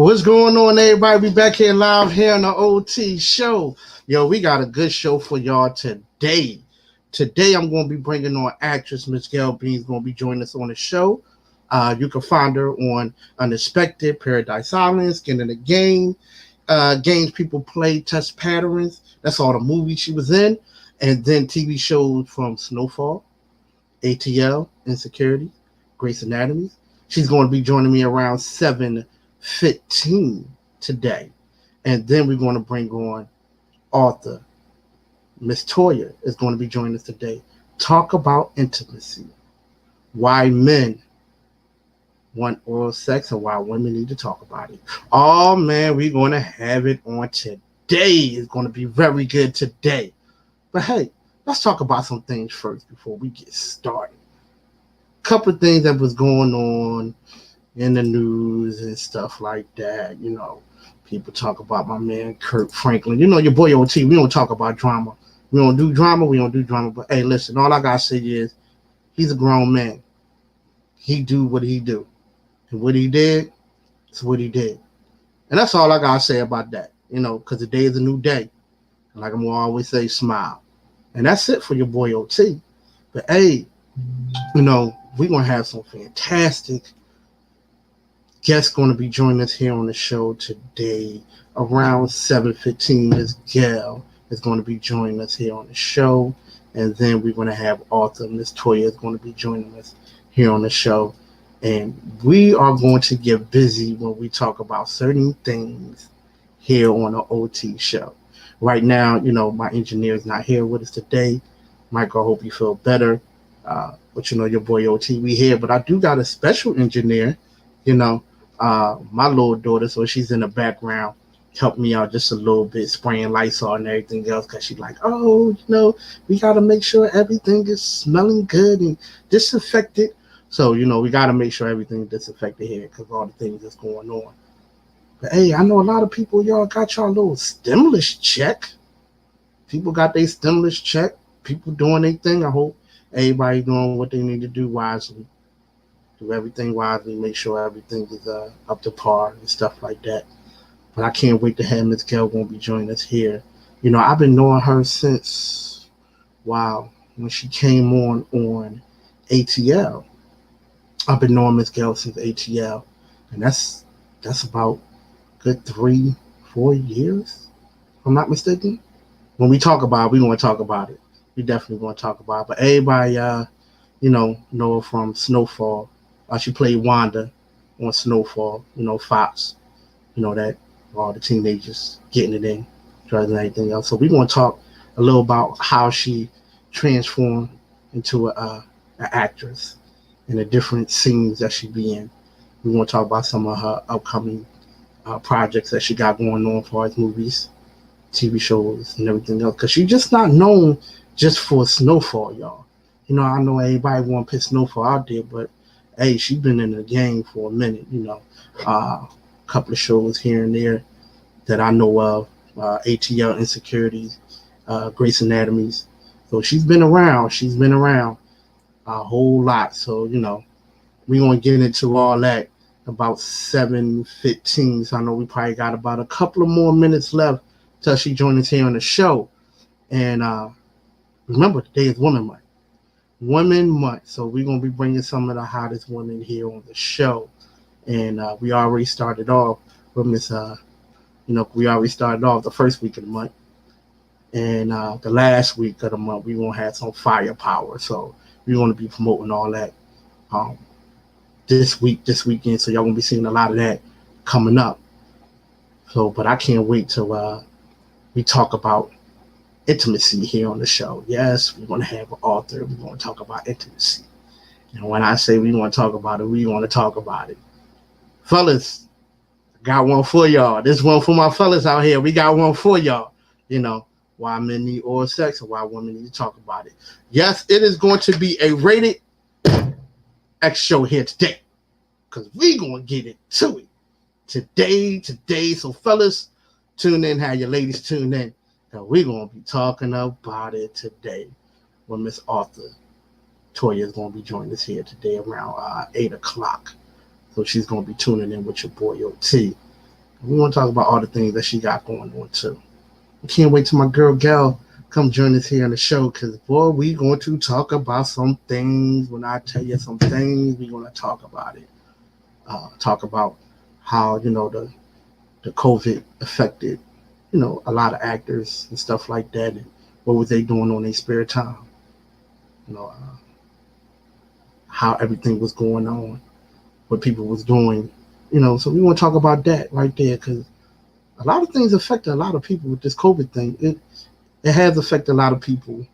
What's going on, everybody? We back here live here on the OT show. Yo, we got a good show for y'all today. Today, I'm going to be bringing on actress Miss Gail Bean is going to be joining us on the show. You can find her on Unexpected, Paradise Island, Skin in the Game, games people play, test patterns. That's all the movies she was in. And then TV shows from SnowFall, ATL, Insecurity, Grey's Anatomy. She's going to be joining me around 7:15 today. And then we're going to bring on author Miss Toya is going to be joining us today. Talk about intimacy. Why men want oral sex and why women need to talk about it. Oh man, we're going to have it on today. It's going to be very good today. But hey, let's talk about some things first before we get started. Couple of things that was going on in the news and stuff like that. You know, people talk about my man Kirk Franklin. You know, your boy OT. We don't talk about drama. We don't do drama. But hey, listen, all I gotta say is he's a grown man. He do what he do, and what he did is what he did, and that's all I gotta say about that. You know, because the day is a new day, and like I'm gonna always say, smile, and that's it for your boy OT. But hey, you know, we're going to have some fantastic guests going to be joining us here on the show today. Around 7:15, Ms. Gail is going to be joining us here on the show. And then we're going to have author Ms. Toya is going to be joining us here on the show. And we are going to get busy when we talk about certain things here on the OT show. Right now, you know, my engineer is not here with us today. Michael, I hope you feel better. But you know, your boy OT, we here. But I do got a special engineer, you know, my little daughter. So she's in the background, help me out just a little bit, spraying Lysol and everything else. Because she's like, oh, you know, we got to make sure everything is smelling good and disinfected. So, you know, we got to make sure everything is disinfected here because all the things that's going on. But hey, I know a lot of people, y'all got y'all little stimulus check. People got their stimulus check. People doing their thing. I hope everybody doing what they need to do wisely. Do everything wisely. Make sure everything is up to par and stuff like that. But I can't wait to have Miss Gail going to be joining us here. You know, I've been knowing her since, when she came on ATL. I've been knowing Miss Gail since ATL. And that's about good 3-4 years, if I'm not mistaken. When we talk about it, we're going to talk about it. We definitely going to talk about it. But everybody, you know her from SnowFall. She played Wanda on SnowFall, you know, Fox. You know that, all the teenagers getting it in, drugs and everything else. So we're going to talk a little about how she transformed into an actress and the different scenes that she be in. We're going to talk about some of her upcoming projects that she got going on for her movies, TV shows, and everything else. Because she's just not known just for SnowFall, y'all. You know, I know everybody want to put SnowFall out there, but hey, she's been in the game for a minute, you know. A couple of shows here and there that I know of, ATL Insecurities, Grey's Anatomy. So she's been around a whole lot. So, you know, we're going to get into all that about 7:15. So I know we probably got about a couple of more minutes left till she joins us here on the show. And remember, today is Women Month. So we're going to be bringing some of the hottest women here on the show. And we already started off with Miss, we already started off the first week of the month. And the last week of the month, we're going to have some firepower. So we're going to be promoting all that this weekend. So y'all going to be seeing a lot of that coming up. So, but I can't wait till we talk about intimacy here on the show. Yes, we're going to have an author. We're going to talk about intimacy. And when I say we want to talk about it, we want to talk about it. Fellas, got one for y'all. This one for my fellas out here. We got one for y'all. You know, why men need oral sex and why women need to talk about it. Yes, it is going to be a rated X show here today because we going to get into it today. So fellas, tune in. Have your ladies tune in. And we're going to be talking about it today when Miss Author Toya is going to be joining us here today around 8 o'clock. So she's going to be tuning in with your boy OT. We want to talk about all the things that she got going on too. I can't wait till my girl Gail come join us here on the show because boy, we going to talk about some things. When I tell you some things, we going to talk about it. Talk about how the COVID affected a lot of actors and stuff like that, and what was they doing on their spare time. You know how everything was going on, what people was doing. So we want to talk about that right there because a lot of things affected a lot of people with this COVID thing. It has affected a lot of people,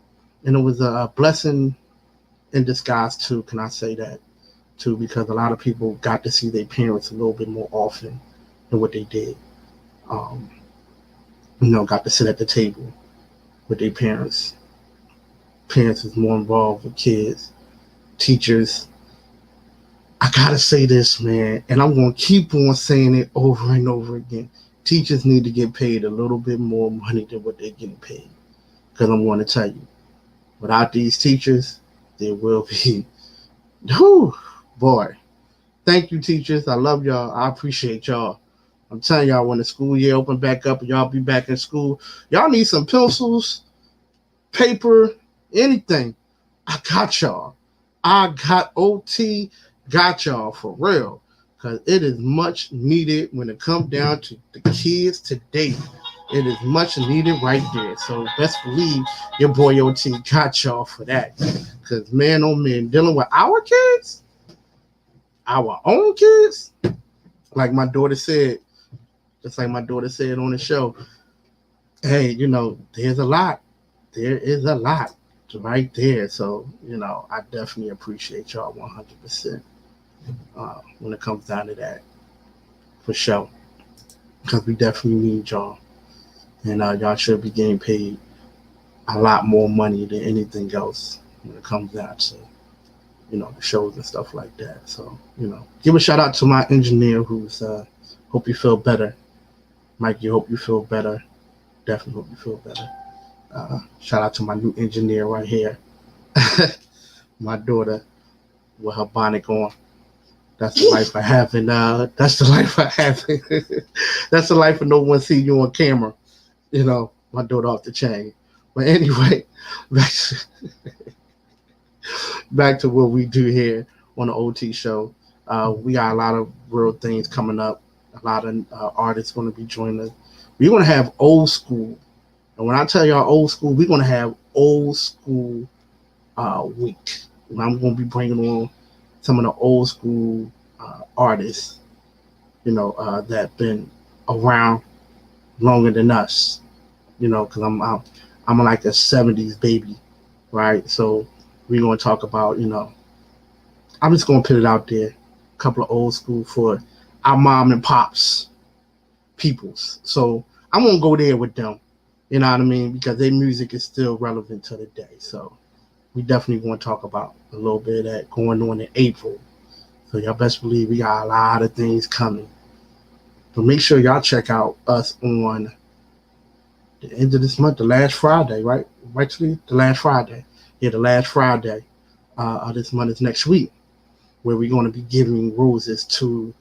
and it was a blessing in disguise too. Can I say that too? Because a lot of people got to see their parents a little bit more often than what they did. Um, got to sit at the table with their parents. Parents is more involved with kids, teachers. I gotta say this, man, and I'm gonna keep on saying it over and over again. Teachers need to get paid a little bit more money than what they're getting paid. Because I'm going to tell you, without these teachers, there will be, whew, boy. Thank you, teachers. I love y'all. I appreciate y'all. I'm telling y'all, when the school year open back up and y'all be back in school, y'all need some pencils, paper, anything. I got y'all. I got OT, got y'all for real. Because it is much needed when it comes down to the kids today. It is much needed right there. So best believe your boy OT got y'all for that. Because man, oh man, dealing with our kids, our own kids, like my daughter said, just like my daughter said on the show, hey, there's a lot. There is a lot right there. So, I definitely appreciate y'all 100% when it comes down to that, for sure. Because we definitely need y'all. And y'all should be getting paid a lot more money than anything else when it comes down to, the shows and stuff like that. So, give a shout out to my engineer who's, hope you feel better. Mikey, hope you feel better. Definitely hope you feel better. Shout out to my new engineer right here. My daughter with her bonnet on. That's the life I have. And that's the life I have. That's the life of no one see you on camera. My daughter off the chain. But anyway, back to what we do here on the OT show. We got a lot of real things coming up. A lot of artists going to be joining us. We're going to have old school. And when I tell y'all old school, we're going to have old school week. And I'm going to be bringing on some of the old school artists, that been around longer than us. Because I'm like a 70s baby, right? So we're going to talk about, I'm just going to put it out there, a couple of old school for our mom and pops peoples. So I'm going to go there with them, you know what I mean? Because their music is still relevant to the day. So we definitely want to talk about a little bit of that going on in April. So y'all best believe we got a lot of things coming. But make sure y'all check out us on the end of this month, the last Friday, right? Actually, the last Friday. Yeah, the last Friday of this month is next week, where we're going to be giving roses to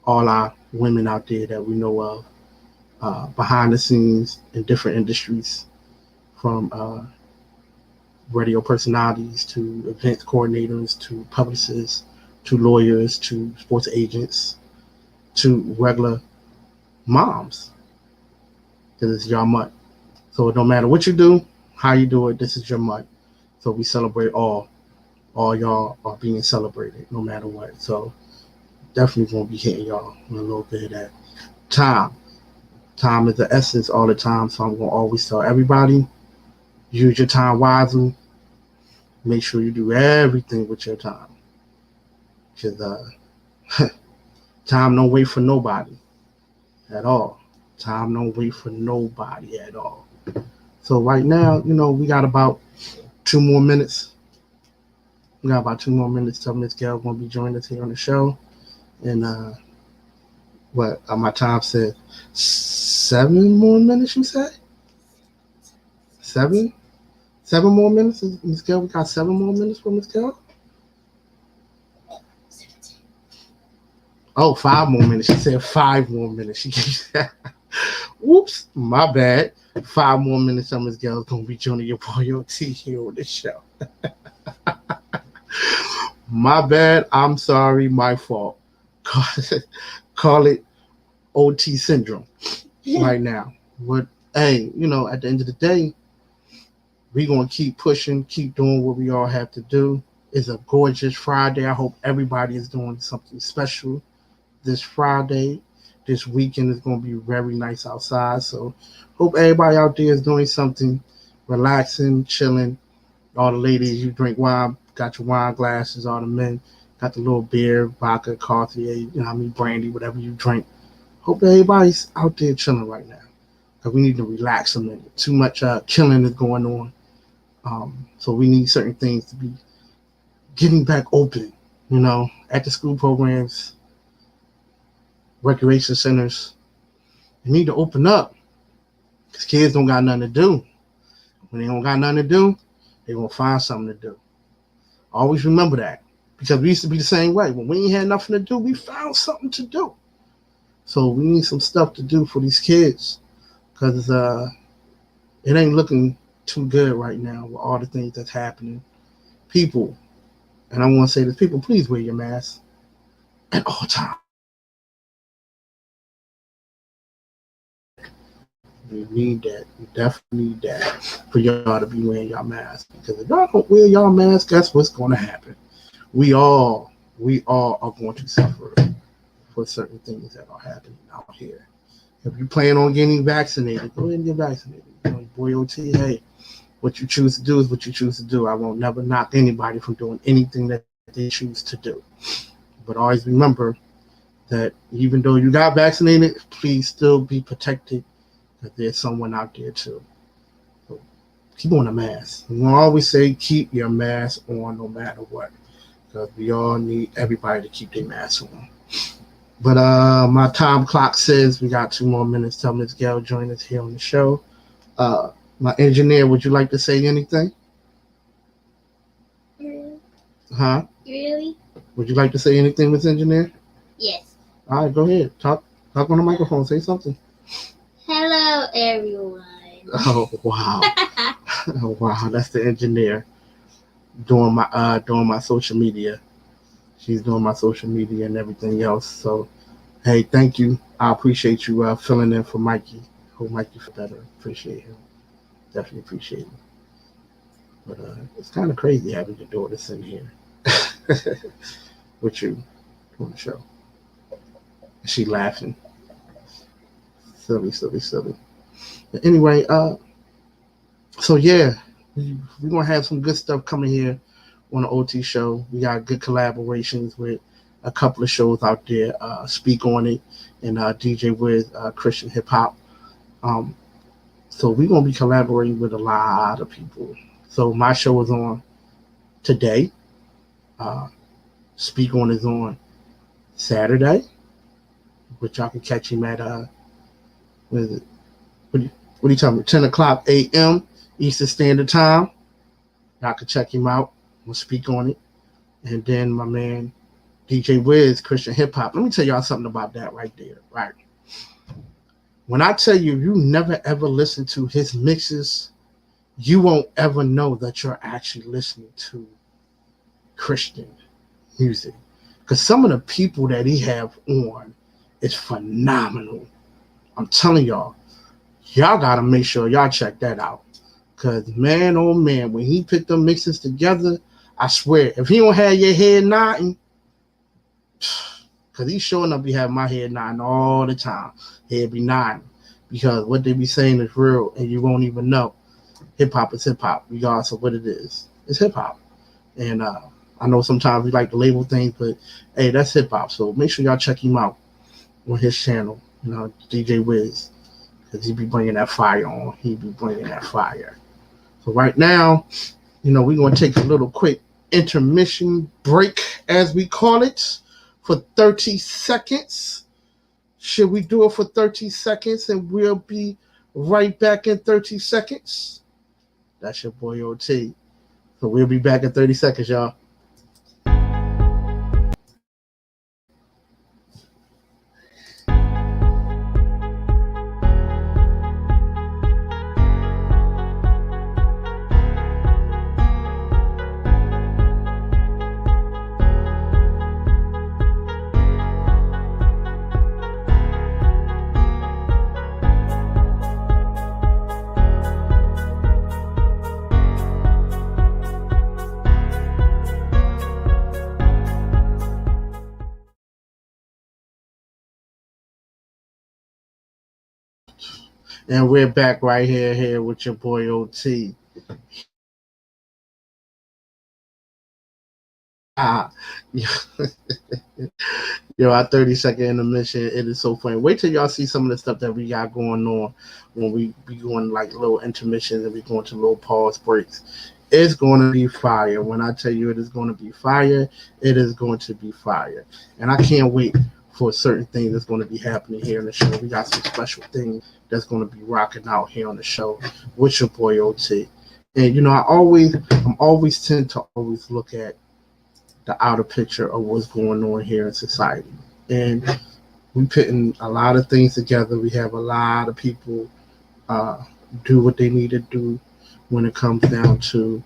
all our women out there that we know of, behind the scenes in different industries, from radio personalities to event coordinators to publicists to lawyers to sports agents to regular moms. Because it's your month. So it don't matter what you do, how you do it, this is your month. So we celebrate all. All y'all are being celebrated no matter what. So definitely gonna be hitting y'all with a little bit of that. Time. Time is the essence all the time. So I'm gonna always tell everybody, use your time wisely. Make sure you do everything with your time. Because time don't wait for nobody at all. Time don't wait for nobody at all. So right now, we got about 2 more minutes. We got about 2 more minutes till Miss Gail gonna be joining us here on the show. And what my time said 7 more minutes, you said? 7? 7 more minutes, Miss Gail? We got 7 more minutes for Miss Gail? Oh, 5 more minutes. She said 5 more minutes. She whoops, my bad. 5 more minutes. Miss Gail is gonna be joining your boy OT here on this show. My bad. I'm sorry. My fault. Call it OT syndrome right now. But hey, at the end of the day, we're gonna keep pushing, keep doing what we all have to do. It's a gorgeous Friday. I hope everybody is doing something special this Friday. This weekend is gonna be very nice outside. So hope everybody out there is doing something relaxing, chilling. All the ladies, you drink wine, got your wine glasses. All the men got the little beer, vodka, coffee, brandy, whatever you drink. Hope everybody's out there chilling right now. Because we need to relax a minute. Too much killing is going on. So we need certain things to be getting back open. After school programs, recreation centers, they need to open up. Because kids don't got nothing to do. When they don't got nothing to do, they're going to find something to do. Always remember that. Because we used to be the same way. When we ain't had nothing to do, we found something to do. So we need some stuff to do for these kids. Because it ain't looking too good right now with all the things that's happening. People, and I want to say this, people, please wear your mask at all times. We need that. We definitely need that for y'all to be wearing your mask. Because if y'all don't wear your mask, guess what's going to happen? We all are going to suffer for certain things that are happening out here. If you plan on getting vaccinated, go ahead and get vaccinated. Boy, OT, hey, what you choose to do is what you choose to do. I won't never knock anybody from doing anything that they choose to do. But always remember that even though you got vaccinated, please still be protected because there's someone out there too. So keep on a mask. We always say keep your mask on no matter what. Because we all need everybody to keep their mask on. But my time clock says we got 2 more minutes till Miss Gail join us here on the show. My engineer, would you like to say anything? Huh? Really? Would you like to say anything, Miss Engineer? Yes. All right, go ahead. Talk on the microphone. Say something. Hello, everyone. Oh, wow. Oh, wow. That's the engineer doing my social media. She's doing my social media and everything else. So, hey, thank you. I appreciate you filling in for Mikey. Hope Mikey feel better. Appreciate him. Definitely appreciate him. But it's kind of crazy having your daughter in here with you on the show. She laughing. Silly. But anyway, so yeah, we're going to have some good stuff coming here on the OT show. We got good collaborations with a couple of shows out there. Speak On It and DJ with Christian Hip Hop. So we're going to be collaborating with a lot of people. So my show is on today. Speak On is on Saturday, which y'all can catch him at what are you talking about? 10 o'clock a.m. Eastern Standard Time. Y'all can check him out. We'll speak on it. And then my man DJ Wiz, Christian Hip Hop. Let me tell y'all something about that right there. Right. When I tell you, you never ever listen to his mixes, you won't ever know that you're actually listening to Christian music. Because some of the people that he have on is phenomenal. I'm telling y'all gotta make sure y'all check that out. Because man, oh man, when he put them mixes together, I swear, if he don't have your head nodding, because he's showing up, be having my head nodding all the time. Head be nodding. Because what they be saying is real and you won't even know. Hip hop is hip hop, regardless of what it is. It's hip hop. And I know sometimes we like to label things, but hey, that's hip hop. So make sure y'all check him out on his channel, DJ Wiz. Because he be bringing that fire on. He be bringing that fire. So right now, we're going to take a little quick intermission break, as we call it, for 30 seconds. Should we do it for 30 seconds and we'll be right back in 30 seconds? That's your boy OT. So we'll be back in 30 seconds, y'all. And we're back right here with your boy OT. Ah, yo, our 30-second intermission, it is so funny. Wait till y'all see some of the stuff that we got going on when we be going like little intermissions and we going to little pause breaks. It's going to be fire. When I tell you it is going to be fire, it is going to be fire. And I can't wait for certain things that's going to be happening here in the show. We got some special things that's going to be rocking out here on the show with your boy OT. And I'm always tend to always look at the outer picture of what's going on here in society. And we putting a lot of things together. We have a lot of people uh, do what they need to do when it comes down to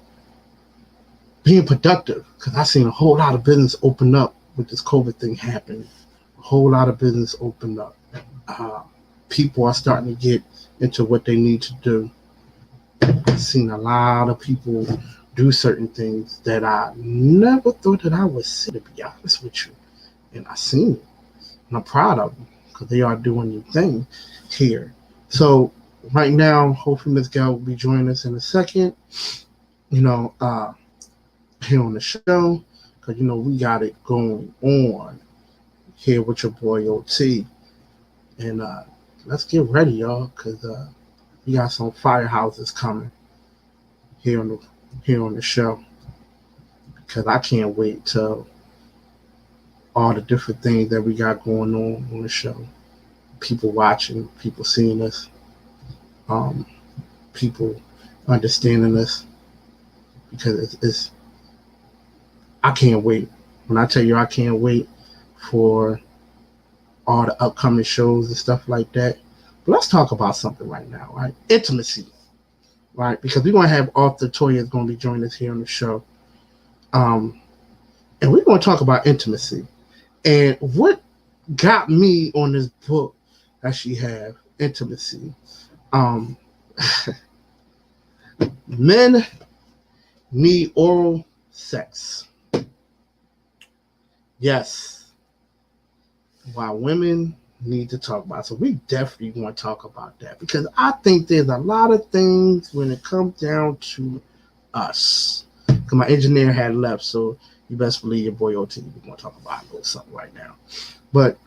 being productive. Because I've seen a whole lot of business open up with this COVID thing happening. A whole lot of business open up. Uh, People are starting to get into what they need to do. I've seen a lot of people do certain things that I never thought that I would see, to be honest with you. And I seen it. And I'm proud of them because they are doing their thing here. So right now, hopefully Miss Gail will be joining us in a second, you know, here on the show. Because, we got it going on here with your boy OT. And let's get ready, y'all, because we got some firehouses coming here on the show. Because I can't wait till all the different things that we got going on the show. People watching, people seeing us, um, people understanding us. Because it's I can't wait. When I tell you I can't wait for all the upcoming shows and stuff like that. But let's talk about something right now, right? Intimacy, right? Because we're going to have Arthur Toya is going to be joining us here on the show. And we're going to talk about intimacy. And what got me on this book that she have, Intimacy. Um, Men need oral sex. Yes. While women need to talk about it. So we definitely want to talk about that because I think there's a lot of things when it comes down to us. Because my engineer had left, so you best believe your boy OT. We're going to talk about a little something right now. But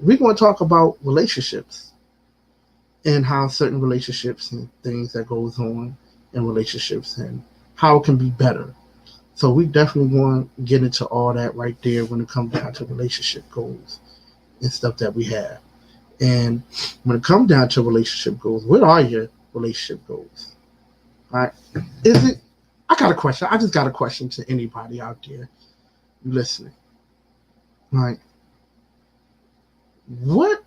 we're going to talk about relationships and how certain relationships and things that goes on in relationships and how it can be better. So we definitely want to get into all that right there when it comes down to relationship goals and stuff that we have. And when it comes down to relationship goals, what are your relationship goals? All right. Is it, I got a question. I just got a question to anybody out there listening. All right. What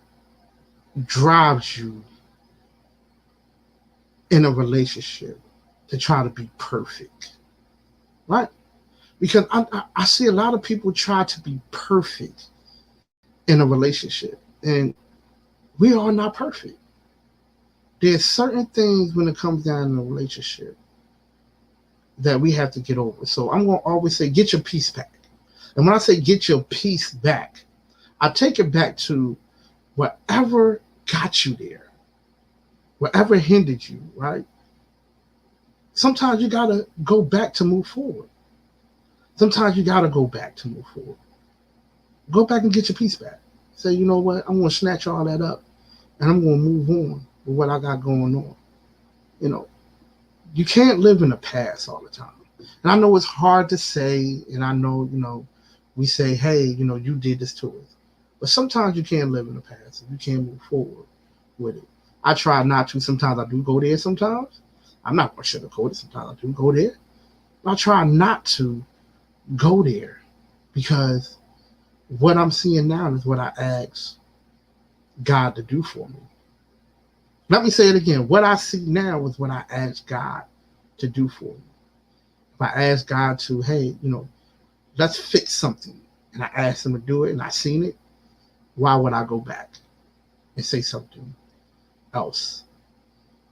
drives you in a relationship to try to be perfect? Right? Because I see a lot of people try to be perfect in a relationship. And we are not perfect. There's certain things when it comes down in a relationship that we have to get over. So I'm going to always say, get your peace back. And when I say get your peace back, I take it back to whatever got you there, whatever hindered you, right? Sometimes you got to go back to move forward. Sometimes you got to go back to move forward. Go back and get your peace back. Say, you know what? I'm going to snatch all that up and I'm going to move on with what I got going on. You can't live in the past all the time. And I know it's hard to say, and I know, we say, hey, you did this to us. But sometimes you can't live in the past and you can't move forward with it. I try not to. Sometimes I do go there sometimes. I'm not going to sugarcoat it. Sometimes I do go there. But I try not to go there because what I'm seeing now is what I asked God to do for me. Let me say it again. What I see now is what I asked God to do for me. If I ask God to, hey, let's fix something, and I asked him to do it and I seen it, why would I go back and say something else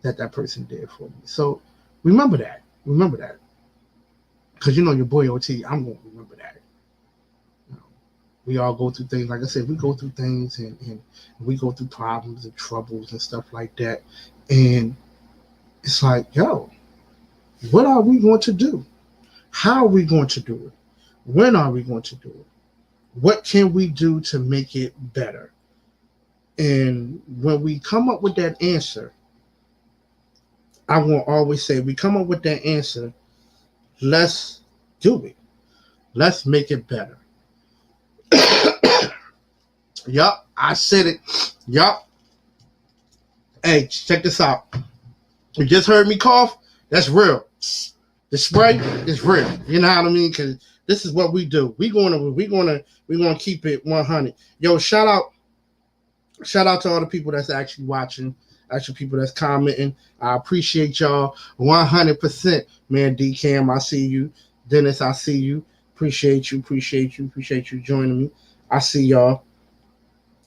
that person did for me? So remember that. Remember that. Because your boy OT, I'm going to remember that. We all go through things. Like I said, we go through things and we go through problems and troubles and stuff like that. And it's like, yo, what are we going to do? How are we going to do it? When are we going to do it? What can we do to make it better? And when we come up with that answer, I will always say, we come up with that answer, let's do it. Let's make it better. Yup, I said it. Yup. Hey, check this out. You just heard me cough? That's real. The spray is real. You know what I mean? Because this is what we do. We're gonna keep it 100. Yo, shout out to all the people that's actually watching, actually people that's commenting. I appreciate y'all 100%. Man, D Cam, I see you. Dennis, I see you. Appreciate you joining me. I see y'all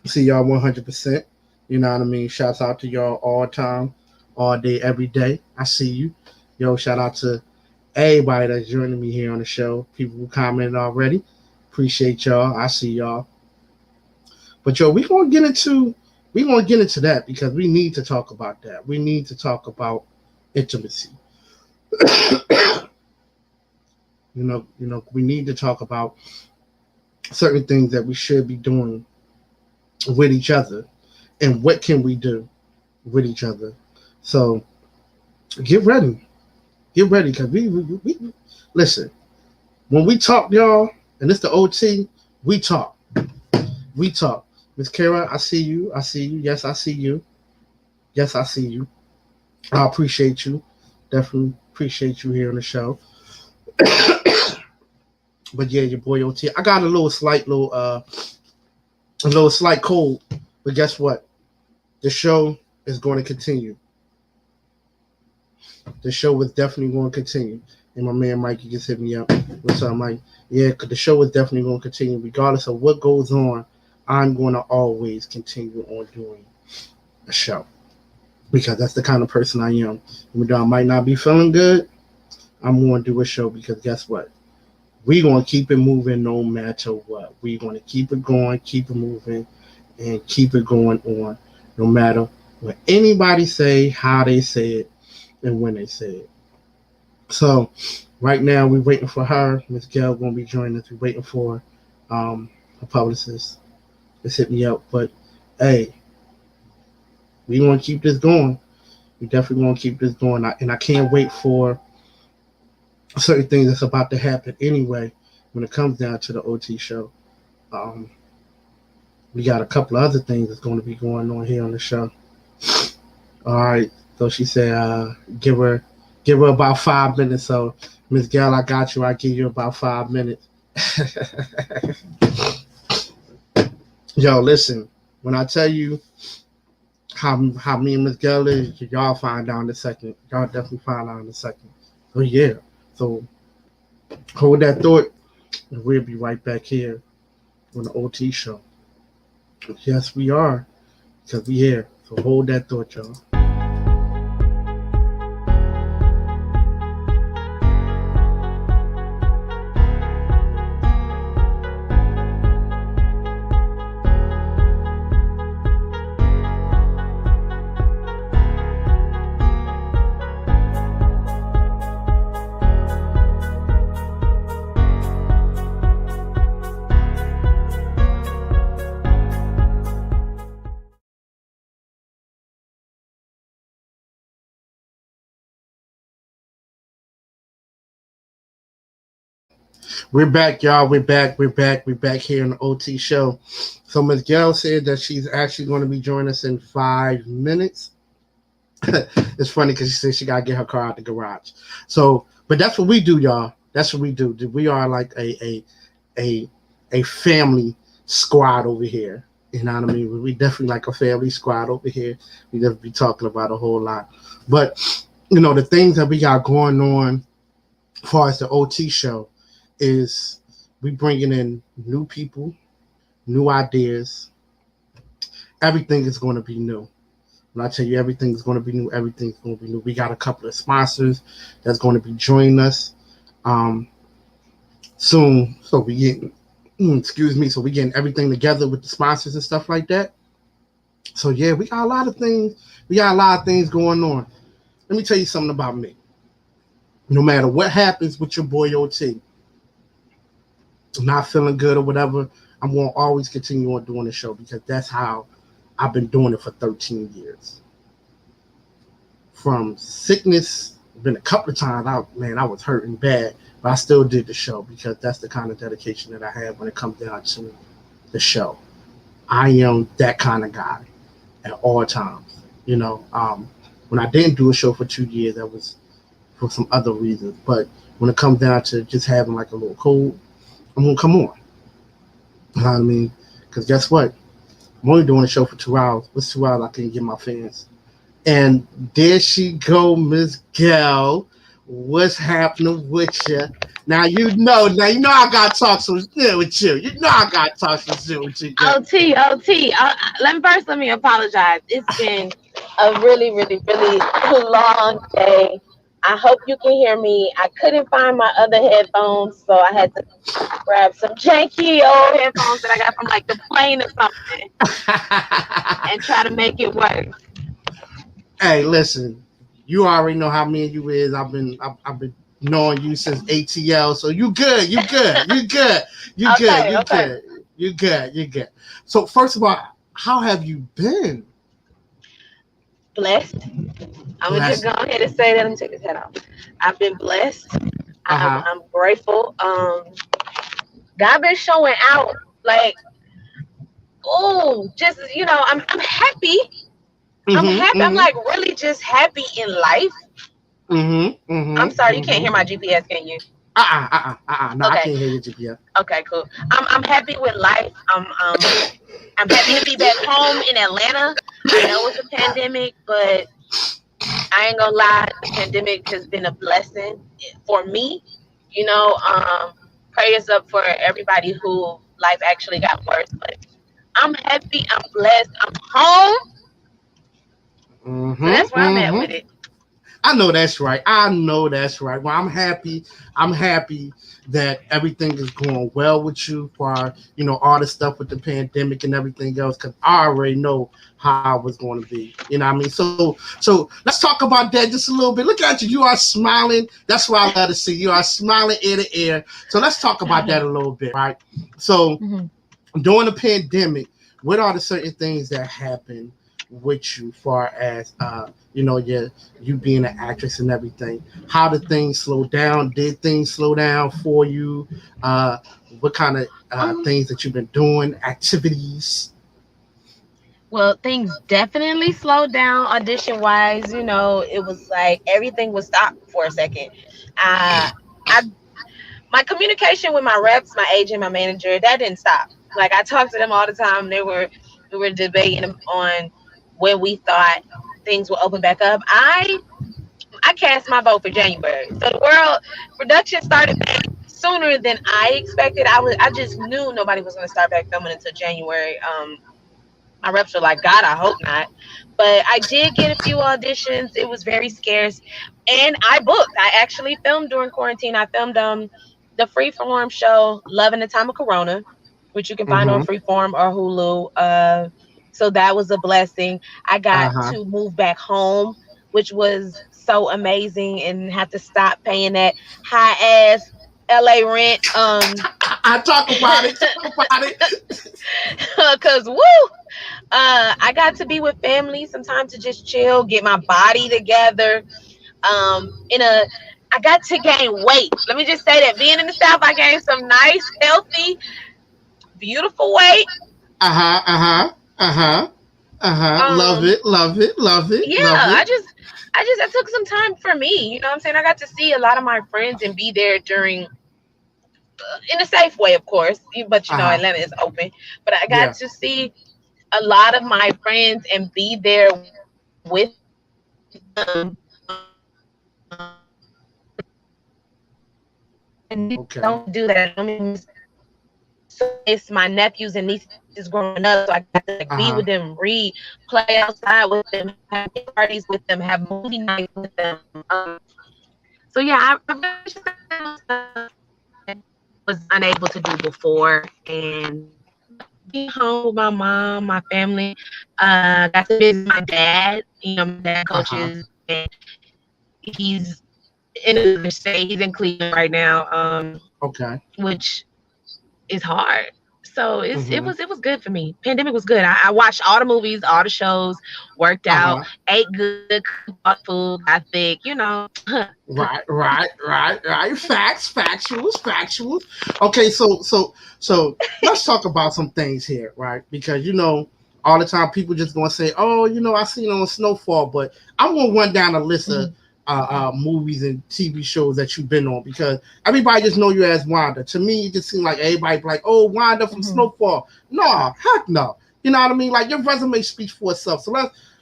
100%. You know what I mean? Shouts out to y'all all time, all day, every day. I see you. Yo, shout out to everybody that's joining me here on the show. People who commented already. Appreciate y'all. I see y'all. But yo, we're gonna get into that because we need to talk about that. We need to talk about intimacy. you know, we need to talk about certain things that we should be doing with each other, and what can we do with each other. So get ready because we listen. When we talk, y'all, and it's the OT, we talk. Miss Kara, I see you. Yes, I see you. I appreciate you. Definitely appreciate you here on the show. But yeah, your boy OT. I got a slight cold, but guess what? The show is going to continue. The show is definitely going to continue. And my man Mikey just hit me up. What's up, Mike? Yeah, because the show is definitely going to continue. Regardless of what goes on, I'm going to always continue on doing a show. Because that's the kind of person I am. Even though I might not be feeling good, I'm going to do a show because guess what? We're going to keep it moving no matter what. We're going to keep it going, keep it moving, and keep it going on no matter what anybody say, how they say it, and when they say it. So right now we're waiting for her. Miss Gail going to be joining us. We're waiting for a publicist to hit me up. But hey, we want to keep this going. We definitely want to keep this going. And I can't wait for certain things that's about to happen anyway when it comes down to the OT show. We got a couple of other things that's going to be going on here on the show. All right. So she said, give her about 5 minutes. So Miss Gail, I got you. I give you about 5 minutes. Yo, listen. When I tell you how me and Miss Gail is, y'all find out in a second. Y'all definitely find out in a second. So yeah. So hold that thought, and we'll be right back here on the OT show. Yes, we are, because we here. So hold that thought, y'all. We're back, y'all. We're back here on the OT show. So Ms. Gail said that she's actually going to be joining us in 5 minutes. It's funny because she said she got to get her car out the garage. So, but that's what we do, y'all. That's what we do. We are like a family squad over here. You know what I mean? We definitely like a family squad over here. We definitely be talking about a whole lot. But, you know, the things that we got going on as far as the OT show is we bringing in new people, new ideas. Everything is going to be new. When I tell you everything is going to be new, everything's going to be new. We got a couple of sponsors that's going to be joining us soon. So we excuse me. So we getting everything together with the sponsors and stuff like that. So yeah, we got a lot of things. We got a lot of things going on. Let me tell you something about me. No matter what happens with your boy OT, I'm not feeling good or whatever, I'm gonna always continue on doing the show because that's how I've been doing it for 13 years. From sickness, been a couple of times I was hurting bad, but I still did the show because that's the kind of dedication that I have when it comes down to the show. I am that kind of guy at all times. When I didn't do a show for 2 years, that was for some other reasons. But when it comes down to just having like a little cold, I'm gonna come on. You know what I mean? Because guess what? I'm only doing a show for 2 hours. What's 2 hours I can give my fans? And there she go, Miss Gail. What's happening with you? Now you know I gotta talk some shit with you. You know I gotta talk some shit with you, Gail. OT. Let me apologize. It's been a really, really, really long day. I hope you can hear me. I couldn't find my other headphones, so I had to grab some janky old headphones that I got from like the plane or something and try to make it work. Hey, listen, you already know how me and you is. I've been knowing you since ATL, so you good, you good, you good, you good, Okay, you okay. good, you good, you good. So first of all, how have you been? Blessed. I'm gonna just Blessed. go ahead and say that. Let me take this head off. I've been blessed. Uh I'm huh. I'm grateful. God been showing out like, oh, just I'm happy. I'm Mhm. happy. I'm Mhm. like really just happy in life. Mhm. I'm Mhm. sorry, you can't Mhm. hear my GPS, can you? No, I Okay, can't hear you, GPS. okay, cool. I'm happy with life. I'm happy to be back home in Atlanta. I know it's a pandemic, but I ain't gonna lie, the pandemic has been a blessing for me. Prayers up for everybody who life actually got worse. But I'm happy. I'm blessed. I'm home. So Mhm. that's where I'm at with Mhm. it. I know that's right. I know that's right. Well, I'm happy. I'm happy that everything is going well with you for all the stuff with the pandemic and everything else. Because I already know how it was going to be. You know what I mean? So let's talk about that just a little bit. Look at you. You are smiling. That's what I love to see. You are smiling ear to ear. So let's talk about that a little bit, right? So Mhm. during the pandemic, what are the certain things that happened with you, far as you being an actress and everything? How did things slow down? Did things slow down for you? What kind of Um, things that you've been doing? Activities? well, things definitely slowed down audition wise. It was like everything was stopped for a second. Uh, I My communication with my reps, my agent, my manager, that didn't stop. Like I talked to them all the time. We were debating on when we thought things would open back up. I cast my vote for January. So the world production started back sooner than I expected. I just knew nobody was gonna start back filming until January. My reps were like, God, I hope not. But I did get a few auditions. It was very scarce. And I booked. I actually filmed during quarantine. I filmed the freeform show Love in the Time of Corona, which you can find on Mm-hmm. Freeform or Hulu. So that was a blessing. I got Uh-huh. to move back home, which was so amazing, and have to stop paying that high ass LA rent. I talk about it. Talk about it. Cause woo, I got to be with family, sometimes to just chill, get my body together. In a I got to gain weight. Let me just say that being in the South, I gained some nice, healthy, beautiful weight. Uh-huh. Uh-huh. Uh-huh. Uh-huh. Love Um, it. Love it. Love it. yeah, Love it. I took some time for me. You know what I'm saying? I got to see a lot of my friends and be there during, in a safe way, of course. But Uh-huh. Atlanta is open. But I got Yeah. to see a lot of my friends and be there with them. And Okay. don't do that. I don't miss my nephews and nieces growing up. So I got to like be with Uh-huh. them, read, play outside with them, have parties with them, have movie nights with them. So yeah, I really spent some time with them. was unable to do before. And being home with my mom, my family, got to visit my dad. My dad Uh-huh. coaches, and he's in another state. He's in Cleveland right now, Okay. which is hard. So it Mm-hmm. was it was good for me. Pandemic was good. I watched all the movies, all the shows, worked out, Uh-huh. ate good, cooked food, got thick. Right. Facts, factuals. Okay, so let's talk about some things here, right? Because all the time people just gonna say, "Oh, I seen on Snowfall," but I'm gonna run down a list of Mhm. movies and TV shows that you've been on because everybody just know you as Wanda. To me, it just seems like everybody be like, "Oh, Wanda from Mhm. Snowfall." No, heck no. You know what I mean? Like your resume speaks for itself. So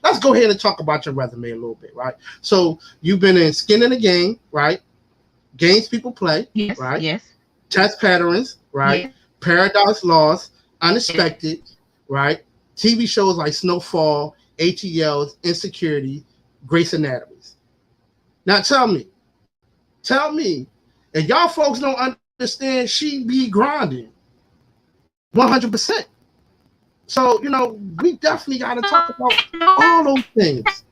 let's go ahead and talk about your resume a little bit, right? So you've been in Skin in the Game, right? Games People Play, Yes, right? yes, Test Patterns, right? yes, Paradise Lost, yes. Unexpected, right? TV shows like Snowfall, ATLs, Insecurity, Grace Anatomies. Now tell me, and y'all folks don't understand, she be grinding 100%. So, we definitely got to talk about all those things.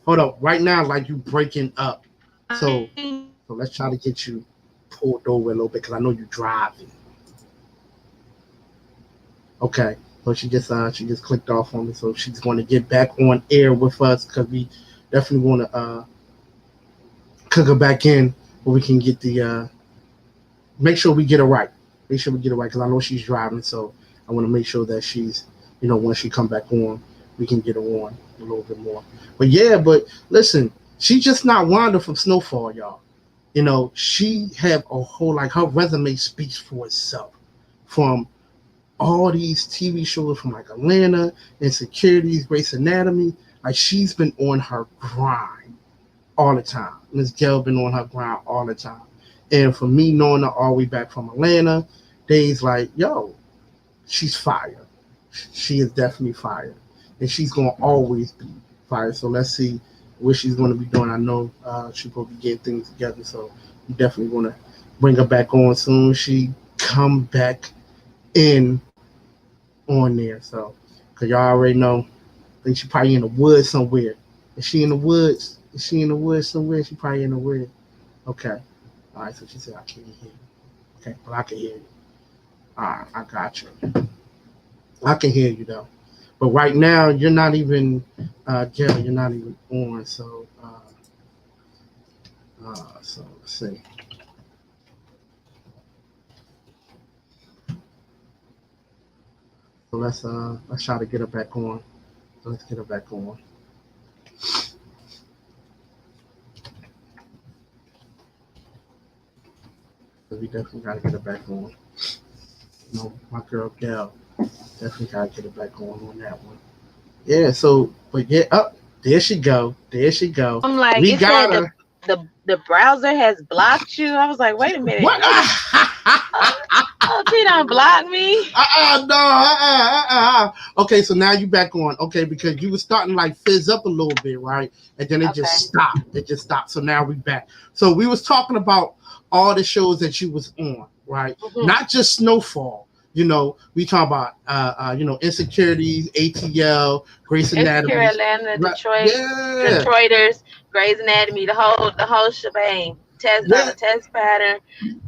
Hold up, right now, like you breaking up. So let's try to get you pulled over a little bit because I know you're driving. Okay. So she just clicked off on me. So she's going to get back on air with us because we definitely want to cook her back in where we can get the make sure we get her right. Make sure we get it right because I know she's driving. So I want to make sure that she's when she come back on, we can get her on a little bit more. But yeah, but listen, she's just not Wanda from Snowfall, y'all. She have a whole like her resume speaks for itself from all these TV shows from like Atlanta, Insecurities, Grace Anatomy. Like she's been on her grind all the time. Miss Gail been on her grind all the time. And for me knowing her all the way back from Atlanta, days like, yo, she's fire. She is definitely fire. And she's gonna always be fire. So let's see what she's gonna be doing. I know she's gonna be getting things together. So we definitely gonna bring her back on soon. She come back in on there. So cause y'all already know, I think she probably in the woods somewhere. Is she in the woods? Is she in the woods somewhere? She probably in the woods. Okay. All right. So she said I can't hear you. Okay, but I can hear you. All right, I got you. I can hear you though. But right now you're not even Gail, you're not even on. So let's see. So let's try to get her back on. So let's get her back on. So we definitely gotta get her back on. My girl Gail. Definitely gotta get her back on that one. Yeah, so but yeah, up there she go. There she go. I'm like, We it said got the her. the browser has blocked you. I was like, wait a minute, What? what? Oh, she don't block me. No. Okay, so now you back on. Okay, because you were starting like fizz up a little bit, right? And then it just Okay. stopped. It just stopped. So now we back. So we was talking about all the shows that you was on, right? Mhm. Not just Snowfall. We talk about Insecurities, ATL, Grace Insecure Anatomy. Atlanta, Right? Detroit, Yeah. Detroiters, Grey's Anatomy, the whole shebang. Yeah. Test pattern,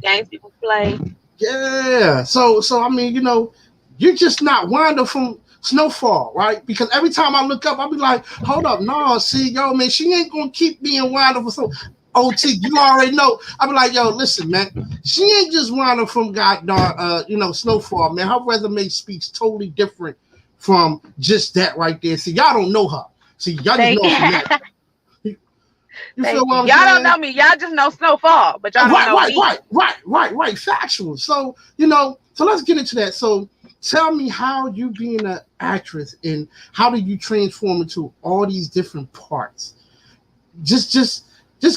games people play. Yeah. So I mean, you're just not Wanda from Snowfall, right? Because every time I look up, I'll be like, hold up, no, see, yo, man, she ain't gonna keep being Wanda for so OT. You already know. I'll be like, yo, listen, man, she ain't just Wanda from Snowfall, man. Her resume speaks totally different from just that right there. See, y'all don't know her. See, y'all just Thank know you. her from that. You feel Thank you. what I'm Y'all don't saying? know me. Y'all just know Snowfall, but y'all don't Right, know right, me. right, right. Factual. So, so let's get into that. So tell me how you being an actress and how do you transform into all these different parts? Just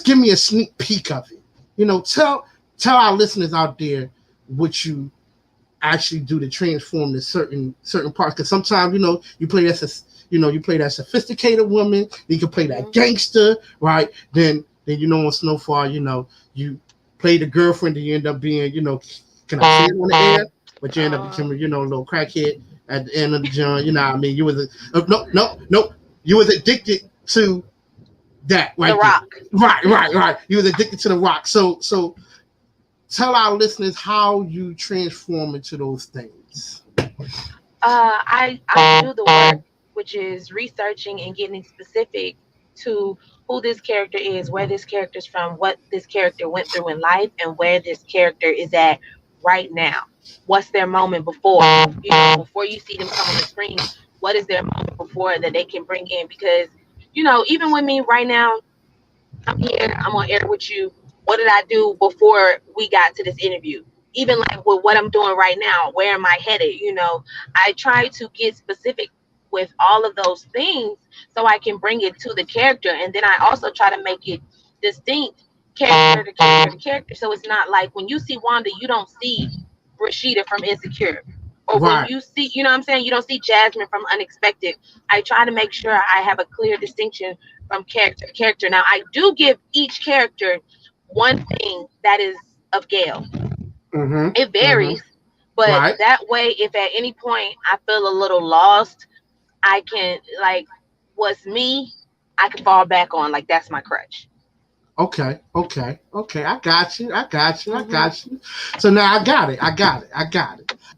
give me a sneak peek of it. Tell our listeners out there what you actually do to transform to certain parts. Because sometimes, you play you play that sophisticated woman, you can play that Mhm. gangster, right? Then on Snowfall, you played the girlfriend, and you end up being, can I say it on the air? But you end up Um, becoming, a little crackhead at the end of the joint. You know what I mean? You was no. You was addicted to that The right there. Rock. Right. You was addicted to the rock. So tell our listeners how you transform into those things. I do the work, which is researching and getting specific to who this character is, where this character's from, what this character went through in life, and where this character is at right now. What's their moment before? Before you see them come on the screen, what is their moment before that they can bring in? Because, even with me right now, I'm here, I'm on air with you. What did I do before we got to this interview? Even like with what I'm doing right now, where am I headed? I try to get specific with all of those things so I can bring it to the character. And then I also try to make it distinct character to character to character. So it's not like when you see Wanda, you don't see Rashida from Insecure. Or when Right. you see, you know what I'm saying? You don't see Jasmine from Unexpected. I try to make sure I have a clear distinction from character to character. Now, I do give each character one thing that is of Gail. It varies, but Right. that way, if at any point I feel a little lost, I can, like, what's me, I can fall back on. Like, that's my crutch. Okay. I got you. Hmm. So now I got it.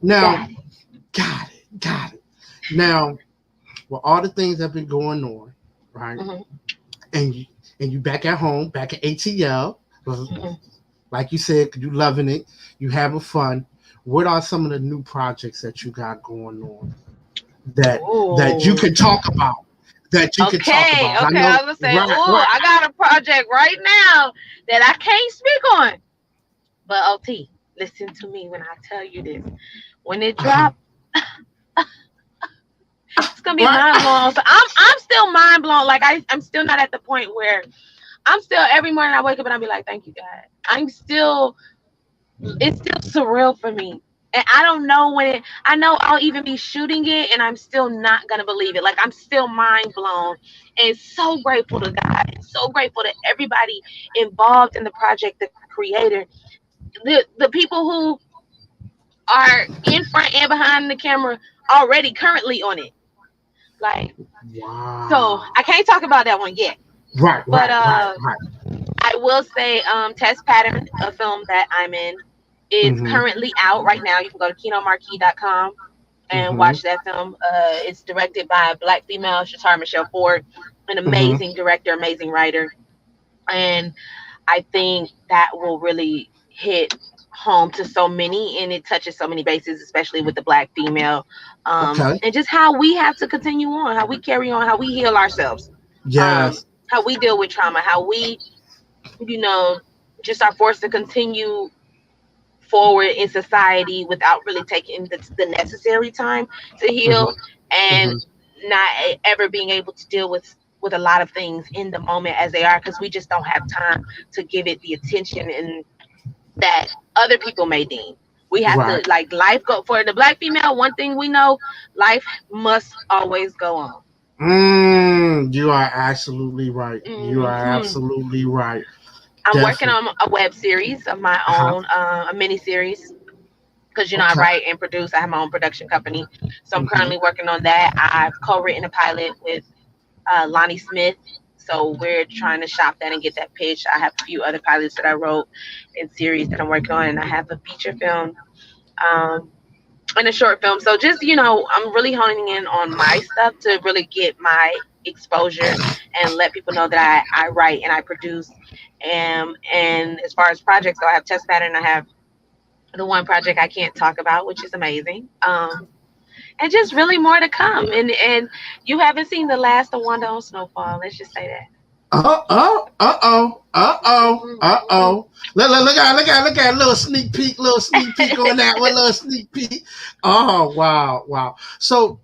Now, Got it. got it. Now, with all the things that have been going on, right? Hmm. And you back at home, back at ATL, Hmm. like you said, you loving it, you having fun. What are some of the new projects that you got going on that you Ooh. can talk about? That you can talk Okay, about. I okay. I know, was gonna say, right, oh, right. I got a project right now that I can't speak on. But OT, listen to me when I tell you this. When it Uh-huh. drops, it's gonna be Right. mind blown. So I'm still mind blown. Like I'm still not at the point where I'm still every morning I wake up and I be like, thank you, God. I'm still it's still surreal for me. And I don't know when I know I'll even be shooting it and I'm still not gonna believe it. Like I'm still mind blown and so grateful to God and so grateful to everybody involved in the project, the creator, the people who are in front and behind the camera already currently on it. Like, so Wow. I can't talk about that one yet. Right, But right, right, right. I will say Test Pattern, a film that I'm in, is Mm-hmm. currently out right now. You can go to kinomarquee.com and Mm-hmm. watch that film. It's directed by a black female, Shatar Michelle Ford, an Mm-hmm. amazing director, amazing writer. And I think that will really hit home to so many and it touches so many bases, especially with the black female. Okay. And just how we have to continue on, how we carry on, how we heal ourselves, Yes. how we deal with trauma, how we, you know, just are forced to continue forward in society without really taking the necessary time to Mm-hmm. heal and Mm-hmm. not ever being able to deal with a lot of things in the moment as they are because we just don't have time to give it the attention and that other people may deem. We have to Right. like life go for the black female. One thing we know, life must always go on. You are absolutely right. You are Hmm. absolutely right. I'm working Definitely. on a web series of my Uh-huh. own, a mini series because I Okay. write and produce. I have my own production company, so I'm Mm-hmm. currently working on that. I've co-written a pilot with Lonnie Smith, so we're trying to shop that and get that pitched. I have a few other pilots that I wrote and series that I'm working on, and I have a feature film um, and a short film. So just I'm really honing in on my stuff to really get my exposure and let people know that I write and I produce. And as far as projects go, I have Test Pattern. I have the one project I can't talk about, which is amazing. And just really more to come. And you haven't seen the last of Wanda on Snowfall. Let's just say that. Mhm. Look at, little sneak peek on that one, little sneak peek. Oh, wow. So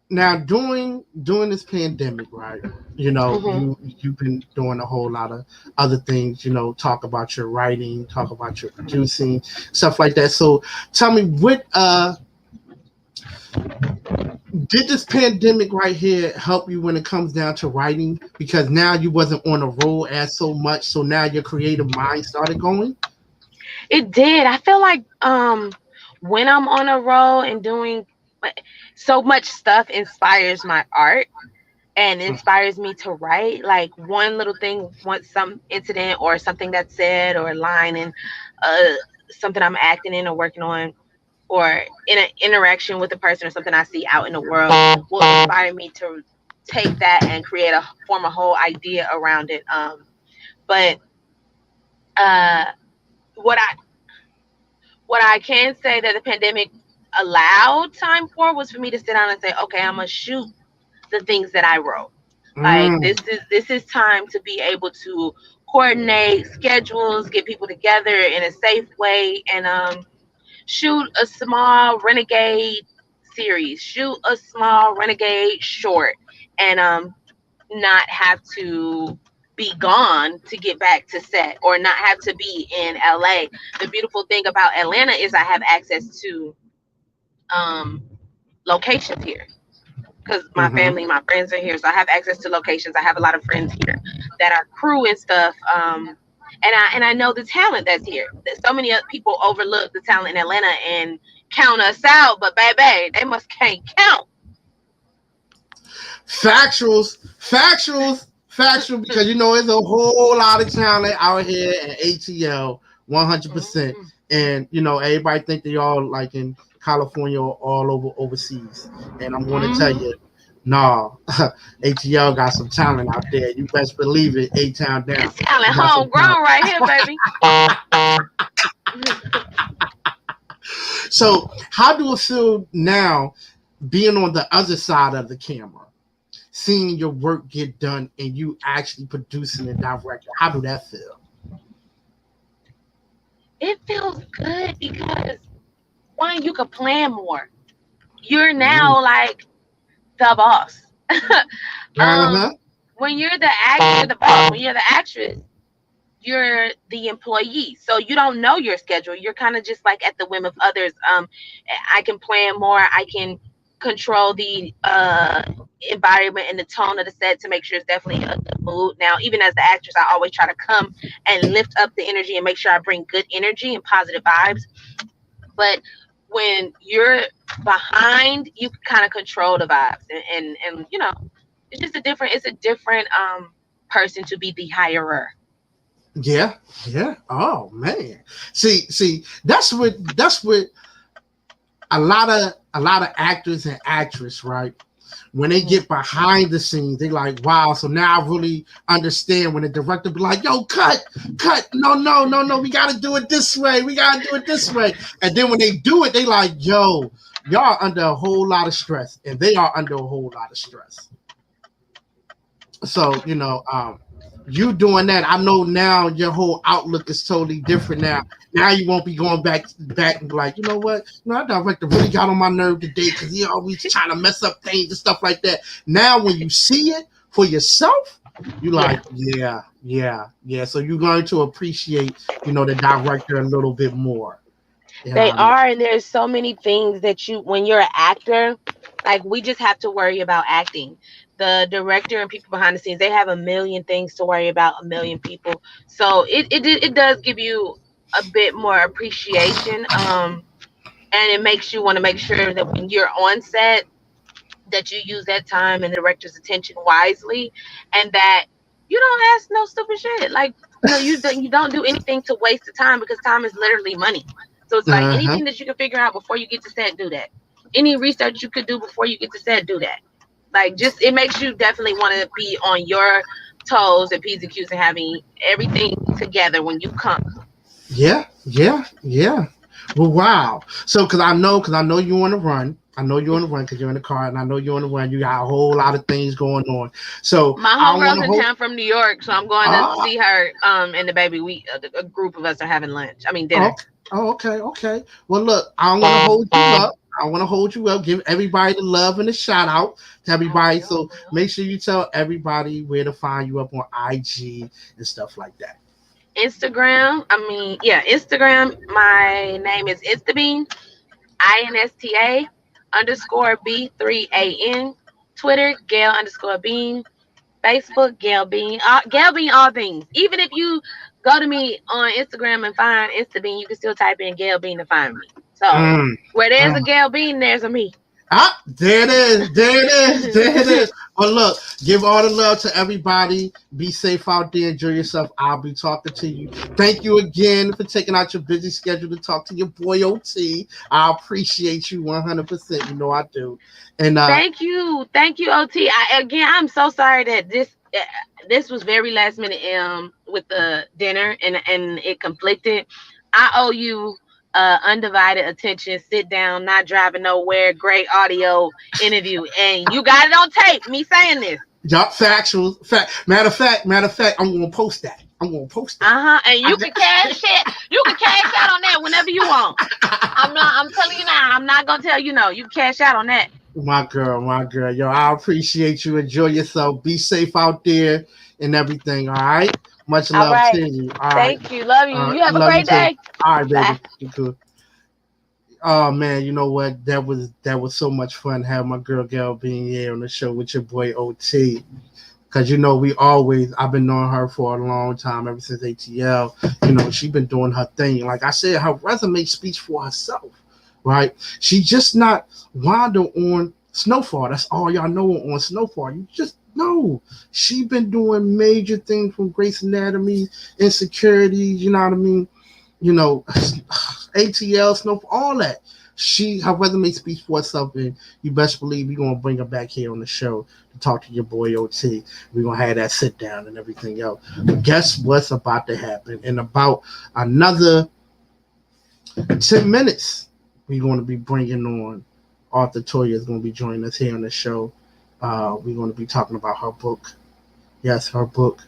now during this pandemic, right? Mhm. You've been doing a whole lot of other things. Talk about your writing, talk about your producing, stuff like that. So tell me Did this pandemic right here help you when it comes down to writing? Because now you wasn't on the road as so much, so now your creative mind started going. It did. I feel like when I'm on a roll and doing so much stuff inspires my art and inspires me to write. Like one little thing, some incident or something that's said or a line in uh something I'm acting in or working on or in an interaction with a person or something I see out in the world will inspire me to take that and create a form a whole idea around it. But uh what I can say that the pandemic allowed time for was for me to sit down and say, okay, I'm gonna shoot the things that I wrote. Like Mm, this is time to be able to coordinate schedules, get people together in a safe way, and shoot a small renegade series, shoot a small renegade short, and not have to be gone to get back to set or not have to be in LA. The beautiful thing about Atlanta is I have access to um locations here because my mm-hmm. family, my friends are here, so I have access to locations. I have a lot of friends here that are crew and stuff. And I know the talent that's here. So many other people overlook the talent in Atlanta and count us out, but baby, they must can't count. Factual, because you know there's a whole lot of talent out here in ATL, 100%. Mhm. And you know everybody think they all like in California or all over overseas. And I'm going to tell Mhm. you, nah, ATL got some talent out there. You best believe it. A town down, This talent we got some talent. homegrown right here, baby. So how do it feel now being on the other side of the camera? Seeing your work get done and you actually producing and directing, how do that feel? It feels good because one, you could plan more. You're Mm. now like the boss. um, Uh-huh. when you're the actor, you're the boss. When you're the actress, you're the employee. So you don't know your schedule. You're kind of just like at the whim of others. I can plan more. I can control the environment and the tone of the set to make sure it's definitely a good mood. Now, even as the actress, I always try to come and lift up the energy and make sure I bring good energy and positive vibes. But when you're behind, you can kind of control the vibes, and it's a different person to be the hirer. Yeah, yeah. Oh man. That's what a lot of actors and actresses, right? When they Mhm. get behind the scenes, they like, wow. So now I really understand when the director be like, yo, cut, no, we gotta do it this way. We gotta do it this way. And then when they do it, they like, yo, y'all under a whole lot of stress. And they are under a whole lot of stress. So you doing that, I know now your whole outlook is totally different now. Now you won't be going back and be like, you know what, that director really got on my nerve today because he always trying to mess up things and stuff like that. Now when you see it for yourself, you Yeah. like, yeah. So you're going to appreciate the director a little bit more. You know They what I mean? are, and there's so many things that when you're an actor, like we just have to worry about acting. The director and people behind the scenes, they have a million things to worry about, a million people. So it does give you a bit more appreciation, and it makes you want to make sure that when you're on set, that you use that time and the director's attention wisely, and that you don't ask no stupid shit. Like you don't do anything to waste the time because time is literally money. So it's like Uh-huh. anything that you can figure out before you get to set, do that. Any research you could do before you get to set, do that. Like just it makes you definitely want to be on your toes and p's and q's and having everything together when you come. Yeah. Well, wow. So, because I know you want to run. I know you want to run because you're in the car, and I know you want to run. You got a whole lot of things going on. So, My I don't want homegirl's to in hold. town from New York, so I'm going to Ah, see her. And the baby, a group of us are having lunch. I mean dinner. oh, okay. Well, look, I don't want to hold you up. I want to hold you up. Give everybody the love and the shout out to I everybody. will. So, make sure you tell everybody where to find you up on IG and stuff like that. Instagram. I mean, yeah, Instagram. My name is Instabean. INSTA. underscore B3AN. Twitter, Gail underscore Bean. Facebook, Gail Bean. Gail Bean, all things. Even if you go to me on Instagram and find Insta Bean, you can still type in Gail Bean to find me. So Mm, where there's a mm. Gail Bean, there's a me. Ah, there it is. There it is. There it is. But look, give all the love to everybody. Be safe out there. Enjoy yourself. I'll be talking to you. Thank you again for taking out your busy schedule to talk to your boy OT. I appreciate you 100%. You know I do. And Thank you, OT. Again, I'm so sorry that this was very last minute with the dinner and it conflicted. I owe you undivided attention. Sit down, not driving nowhere. Great audio interview, and you got it on tape. Me saying this. yup, factual. Matter of fact, I'm gonna post that. I'm gonna post that. And you can cash it. You can cash out on that whenever you want. I'm telling you now. I'm not gonna tell you no. You can cash out on that. My girl, my girl. Yo, I appreciate you. Enjoy yourself. Be safe out there and everything. All right. Much All love right. to you. All right. Thank you. Love you. You have a Love you great too. day. All right, Bye. baby. You cool. Oh man, you know what? That was so much fun having my girl Gail being here on the show with your boy OT. Cause I've been knowing her for a long time, ever since ATL. She been doing her thing. Like I said, her resume speaks for herself, right? She just not Wanda on SnowFall. That's all y'all know on SnowFall. You just know she been doing major things from Grace Anatomy, Insecurities. You know what I mean? ATL, Snowfall, all that. Her resume speaks for itself, and you best believe we're gonna bring her back here on the show to talk to your boy OT. We're gonna have that sit down and everything else. But guess what's about to happen? In about another 10 minutes, we're gonna be bringing on Arthur Toya is gonna be joining us here on the show. We're gonna be talking about her book. Yes, her book.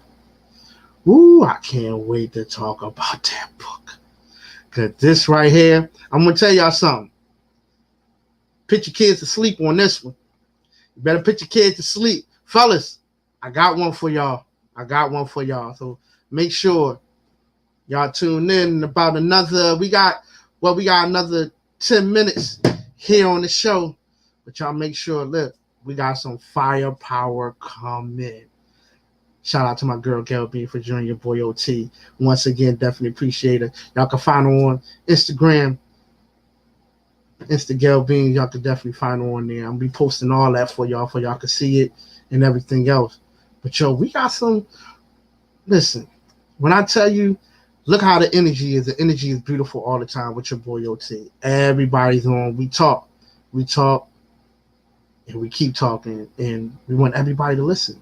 Ooh, I can't wait to talk about that book. Cause this right here, I'm gonna tell y'all something. Put your kids to sleep on this one. You better put your kids to sleep. Fellas, I got one for y'all. So make sure y'all tune in about we got another 10 minutes here on the show. But y'all make sure, look, we got some firepower coming. Shout out to my girl Gail Bean for joining your boy OT. Once again, definitely appreciate it. Y'all can find her on Instagram. Insta Gail Bean, y'all can definitely find her on there. I'm gonna be posting all that for y'all can see it and everything else. But yo, we got some. Listen, when I tell you, look how the energy is. The energy is beautiful all the time with your boy OT. Everybody's on. We talk, and we keep talking, and we want everybody to listen.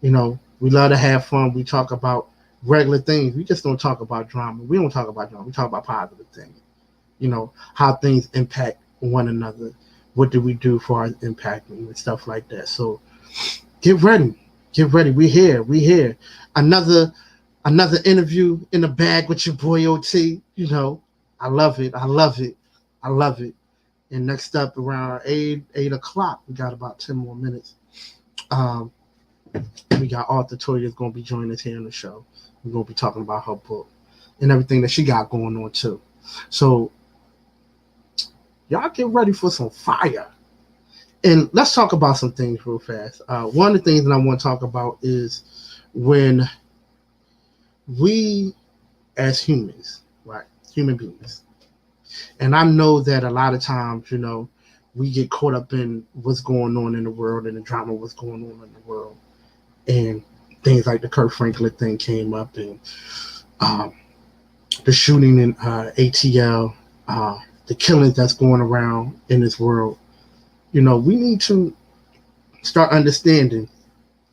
We love to have fun. We talk about regular things. We just don't talk about drama. We don't talk about drama. We talk about positive things. How things impact one another. What do we do for our impact and stuff like that. So get ready. We're here. Another interview in the bag with your boy OT. I love it. And next up around 8 o'clock, we got about 10 more minutes. We got Arthur Toya is going to be joining us here on the show. We're going to be talking about her book and everything that she got going on too. So y'all get ready for some fire. And let's talk about some things real fast. One of the things that I want to talk about is when we as humans, right, human beings, and I know that a lot of times, we get caught up in what's going on in the world and the drama what's going on in the world. And things like the Kirk Franklin thing came up, and the shooting in ATL, the killings that's going around in this world. We need to start understanding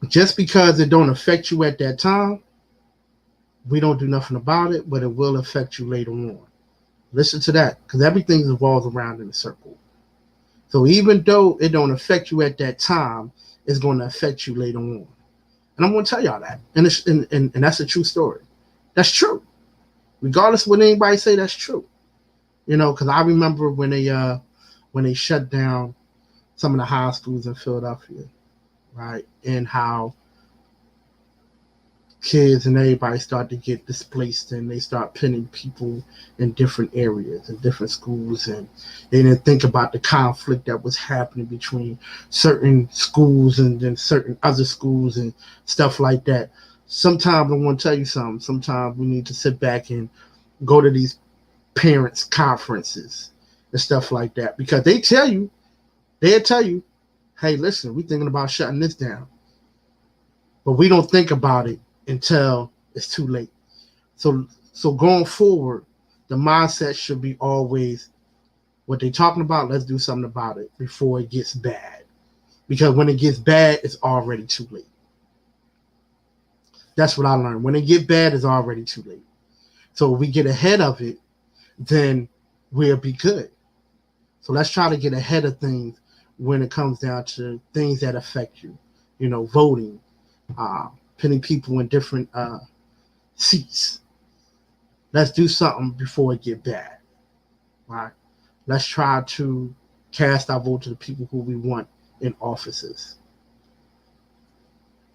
just because it don't affect you at that time, we don't do nothing about it, but it will affect you later on. Listen to that, because everything revolves around in a circle. So even though it don't affect you at that time, it's going to affect you later on. And I'm going to tell y'all that. And that's a true story. That's true. Regardless of what anybody say, that's true. Because I remember when they shut down some of the high schools in Philadelphia, right? And how kids and everybody start to get displaced, and they start pinning people in different areas and different schools, and they didn't think about the conflict that was happening between certain schools and then certain other schools and stuff like that. Sometimes I want to tell you something. Sometimes we need to sit back and go to these parents conferences and stuff like that, because they'll tell you, hey, listen, we're thinking about shutting this down, but we don't think about it until it's too late. So going forward, the mindset should be always what they're talking about. Let's do something about it before it gets bad, because when it gets bad, it's already too late. That's what I learned. When it gets bad, it's already too late. So if we get ahead of it, then we'll be good. So let's try to get ahead of things when it comes down to things that affect you. Voting, putting people in different seats. Let's do something before it get bad. Right? Let's try to cast our vote to the people who we want in offices.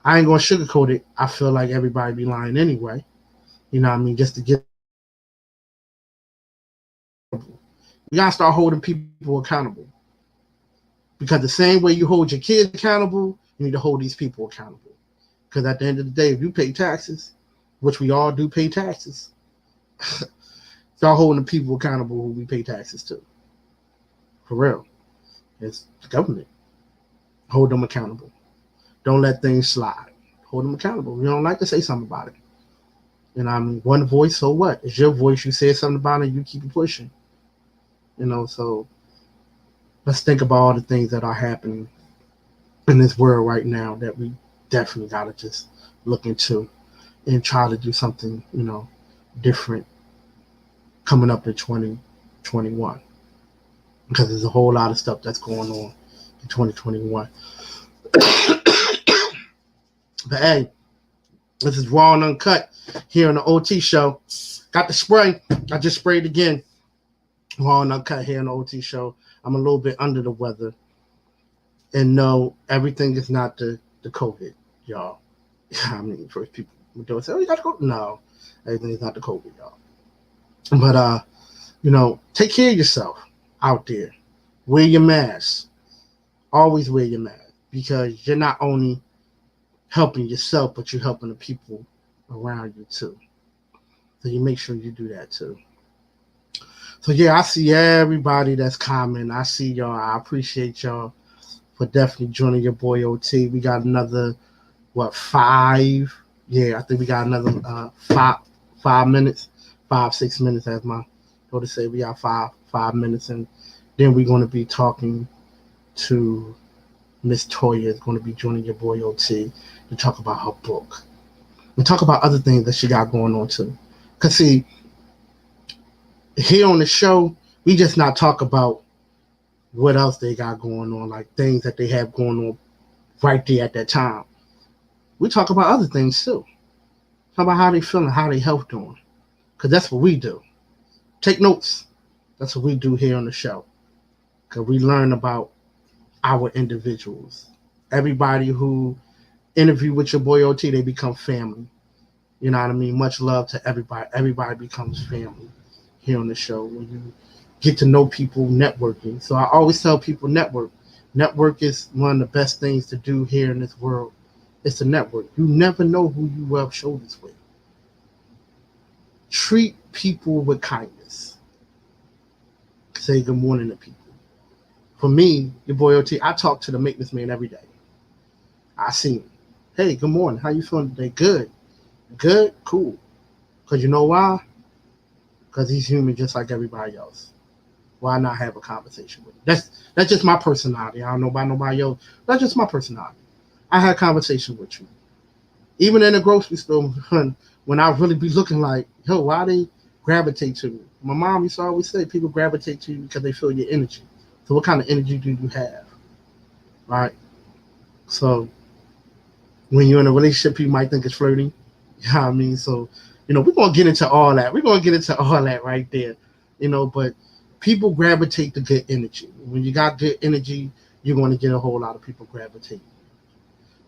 I ain't gonna sugarcoat it. I feel like everybody be lying anyway. You know what I mean? Just to get, we gotta start holding people accountable. Because the same way you hold your kids accountable, you need to hold these people accountable. Because at the end of the day, if you pay taxes, which we all do pay taxes, start holding the people accountable who we pay taxes to. For real. It's the government. Hold them accountable. Don't let things slide. Hold them accountable. You don't like to say something about it. One voice, so what? It's your voice. You said something about it, you keep it pushing. So let's think about all the things that are happening in this world right now that we definitely got to just look into and try to do something, different coming up in 2021. Because there's a whole lot of stuff that's going on in 2021. But hey, this is Raw and Uncut here on the OT show. Got the spray. I just sprayed again. Raw and Uncut here on the OT show. I'm a little bit under the weather. And no, everything is not the COVID, y'all. First people don't say, oh, you got COVID. No, everything is not the COVID, y'all. But, take care of yourself out there. Wear your mask. Always wear your mask, because you're not only helping yourself, but you're helping the people around you too. So you make sure you do that too. So yeah, I see everybody that's commenting. I see y'all. I appreciate y'all for definitely joining your boy OT. We got another 5? Yeah, I think we got another 5 minutes, 5-6 minutes, as my daughter said. We got 5 minutes, and then we're going to be talking to Miss Toya. Is going to be joining your boy OT to talk about her book. We talk about other things that she got going on too. Cause see, here on the show, we just not talk about what else they got going on, like things that they have going on right there at that time. We talk about other things too. Talk about how they feeling, how they health doing. Cause that's what we do. Take notes. That's what we do here on the show. Cause we learn about our individuals. Everybody who interview with your boy OT, they become family. You know what I mean? Much love to everybody. Everybody becomes family here on the show when you get to know people networking. So I always tell people network. Network is one of the best things to do here in this world. It's a network. You never know who you rub shoulders with. Treat people with kindness. Say good morning to people. For me, your boy OT, I talk to the maintenance man every day. I see him. Hey, good morning. How you feeling today? Good. Good? Cool. Because you know why? Because he's human just like everybody else. Why not have a conversation with him? That's just my personality. I don't know about nobody else. That's just my personality. I had a conversation with you. Even in the grocery store, when I really be looking like, yo, why they gravitate to me? My mom used to always say people gravitate to you because they feel your energy. So what kind of energy do you have? Right? So when you're in a relationship, people might think it's flirting. You know what I mean? So, we're going to get into all that. We're going to get into all that right there. But people gravitate to good energy. When you got good energy, you're going to get a whole lot of people gravitating.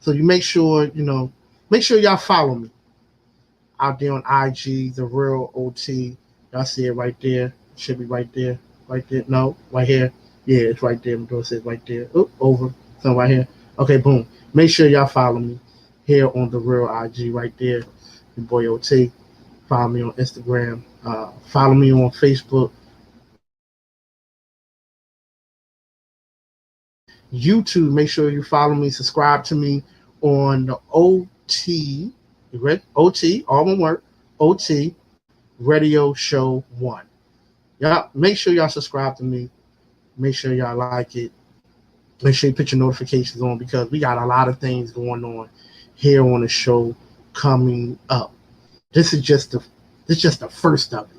So you make sure y'all follow me. out there on IG, the real OT. Y'all see it right there. Should be right there. Right there. No, right here. Yeah, it's right there. My door says right there. Oop, over. So right here. Okay, boom. Make sure y'all follow me here on the real IG right there. Your boy OT. Follow me on Instagram. Follow me on Facebook. YouTube. Make sure you follow me. Subscribe to me on the OT. You ready? OT. All one word. OT Radio Show 1. Y'all make sure y'all subscribe to me. Make sure y'all like it. Make sure you put your notifications on because we got a lot of things going on here on the show coming up. This is just the first of it.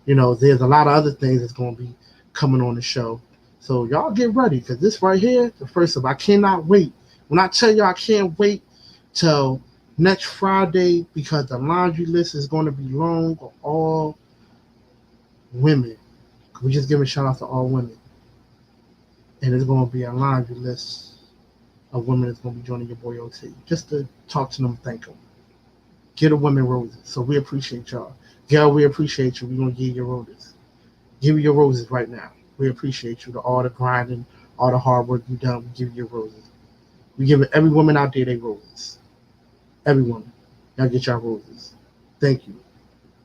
You know, there's a lot of other things that's going to be coming on the show. So y'all get ready because this right here, the first of I cannot wait. When I tell you I can't wait till next Friday because the laundry list is going to be long for all women. We just give a shout out to all women. And it's going to be a laundry list of women that's going to be joining your boy OT. Just to talk to them, thank them. Get a women roses. So we appreciate y'all. Gail, we appreciate you. We're going to give you your roses. Give you your roses right now. We appreciate you. All the grinding, all the hard work you done. We give you your roses. We give every woman out there their roses. Every woman. Y'all get y'all roses. Thank you.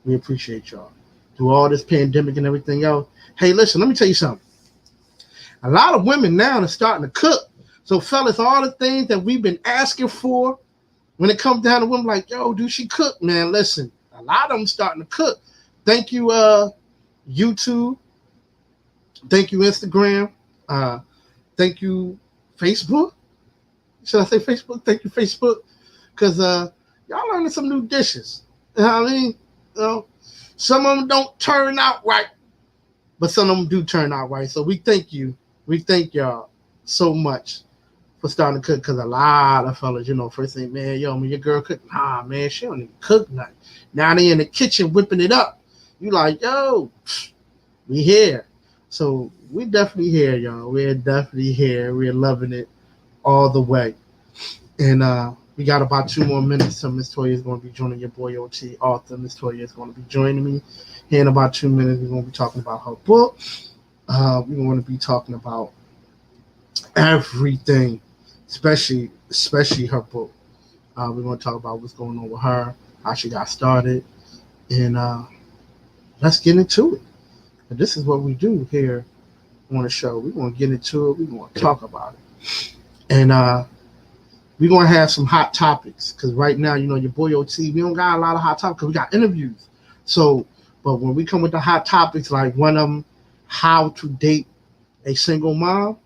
We appreciate y'all. Through all this pandemic and everything else. Hey, listen, let me tell you something. A lot of women now are starting to cook. So, fellas, all the things that we've been asking for when it comes down to women like, yo, do she cook? Man, listen, a lot of them starting to cook. Thank you, YouTube. Thank you, Instagram. Thank you, Facebook. Should I say Facebook? Thank you, Facebook. Because y'all learning some new dishes. You know what I mean? You know, some of them don't turn out right, but some of them do turn out right. So we thank you. We thank y'all so much for starting to cook because a lot of fellas, you know, first thing, man, yo, when your girl cook, nah, man, she don't even cook nothing. Now they in the kitchen whipping it up. You like, yo, we here. So we definitely here, y'all. We're definitely here. We're loving it all the way. And we got about 2 more minutes. So Miss Toya is going to be joining your boy OT author. Miss Toya is going to be joining me. Here in about 2 minutes, we're going to be talking about her book. We're going to be talking about everything, especially her book. We're going to talk about what's going on with her, how she got started, and let's get into it. And this is what we do here on the show. We're going to get into it. We're going to talk about it. And we're going to have some hot topics because right now, you know, your boy OT, we don't got a lot of hot topics because we got interviews. So, but when we come with the hot topics, like one of them, how to date a single mom,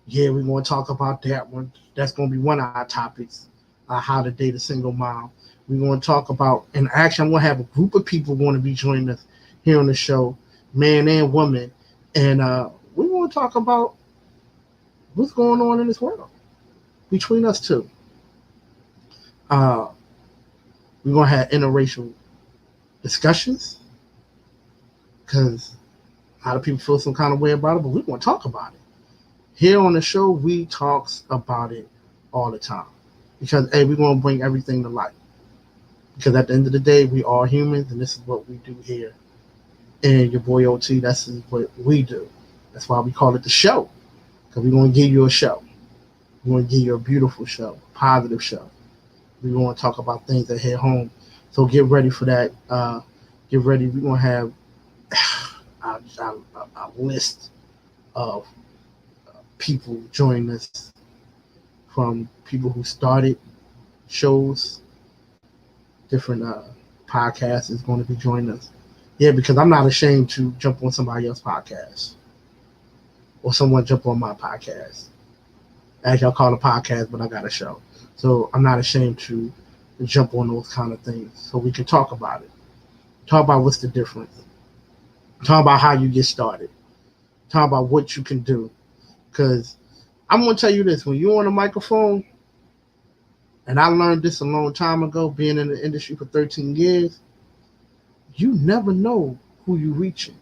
yeah, we're going to talk about that one. That's going to be one of our topics, how to date a single mom. We're going to talk about, and actually, I'm going to have a group of people going to be joining us here on the show, man and woman, and we're going to talk about what's going on in this world between us two. We're going to have interracial discussions because a lot of people feel some kind of way about it, but we're going to talk about it. Here on the show, we talks about it all the time because, hey, we're going to bring everything to light. Because at the end of the day, we are humans, and this is what we do here. And your boy OT, that's what we do. That's why we call it the show. Because we're going to give you a show. We're going to give you a beautiful show, a positive show. We're going to talk about things that hit home. So get ready for that. Get ready. We're going to have a list of people join us from people who started shows, different podcasts is going to be joining us. Yeah, because I'm not ashamed to jump on somebody else's podcast or someone jump on my podcast. Actually, I'll call it a podcast, but I got a show. So I'm not ashamed to jump on those kind of things so we can talk about it. Talk about what's the difference. Talk about how you get started. Talk about what you can do. Because I'm going to tell you this. When you're on a microphone, and I learned this a long time ago, being in the industry for 13 years, you never know who you're reaching.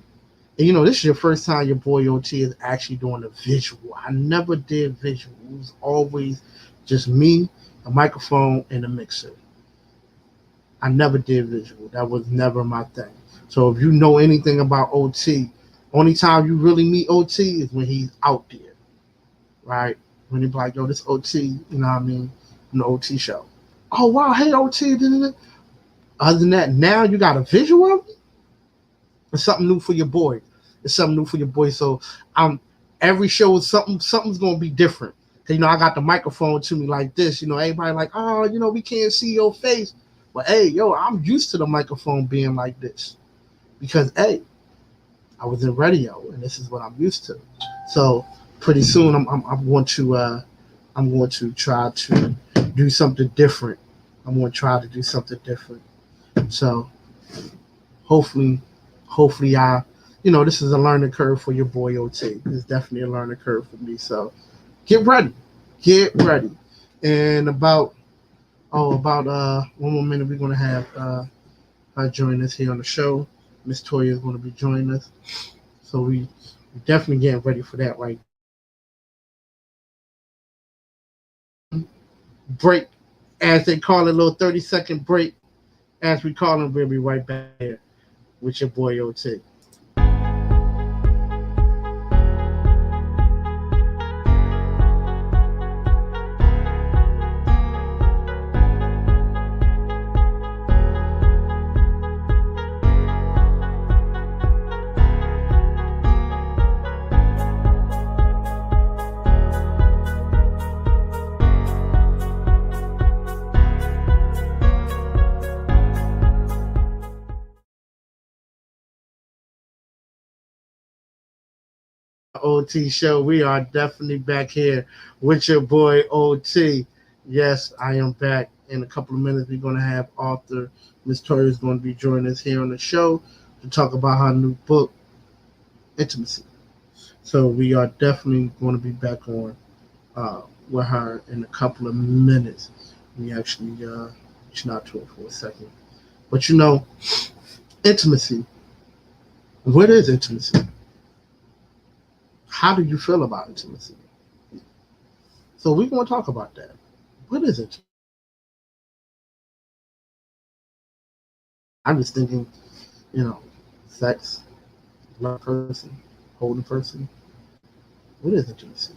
And, you know, this is your first time your boy OT is actually doing a visual. I never did visual. It was always just me, a microphone, and a mixer. I never did visual. That was never my thing. So if you know anything about OT, only time you really meet OT is when he's out there, right? When he's like, yo, this OT, you know what I mean? An OT show. Oh wow, hey OT. Other than that, now you got a visual of it? It's something new for your boy. It's something new for your boy. So I'm every show is something's gonna be different. Cause I got the microphone to me like this. Everybody like, oh, we can't see your face. But hey, yo, I'm used to the microphone being like this. Because hey, I was in radio and this is what I'm used to. So pretty soon I'm going to try to do something different. I'm going to try to do something different. So hopefully this is a learning curve for your boy OT. It's definitely a learning curve for me. So get ready. And about 1 more minute, we're gonna have her join us here on the show. Miss Toya is gonna be joining us. So we definitely getting ready for that, right? Break, as they call it, a little 30-second break. As we call him, we'll be right back here with your boy OT. OT show. We are definitely back here with your boy OT. Yes, I am back. In a couple of minutes, we're going to have author Miss Toya is going to be joining us here on the show to talk about her new book, Intimacy. So we are definitely going to be back on with her in a couple of minutes. We actually reaching out to her for a second. But intimacy. What is intimacy? How do you feel about intimacy? So we're going to talk about that. What is it? I'm just thinking, sex, love a person, holding a person. What is intimacy?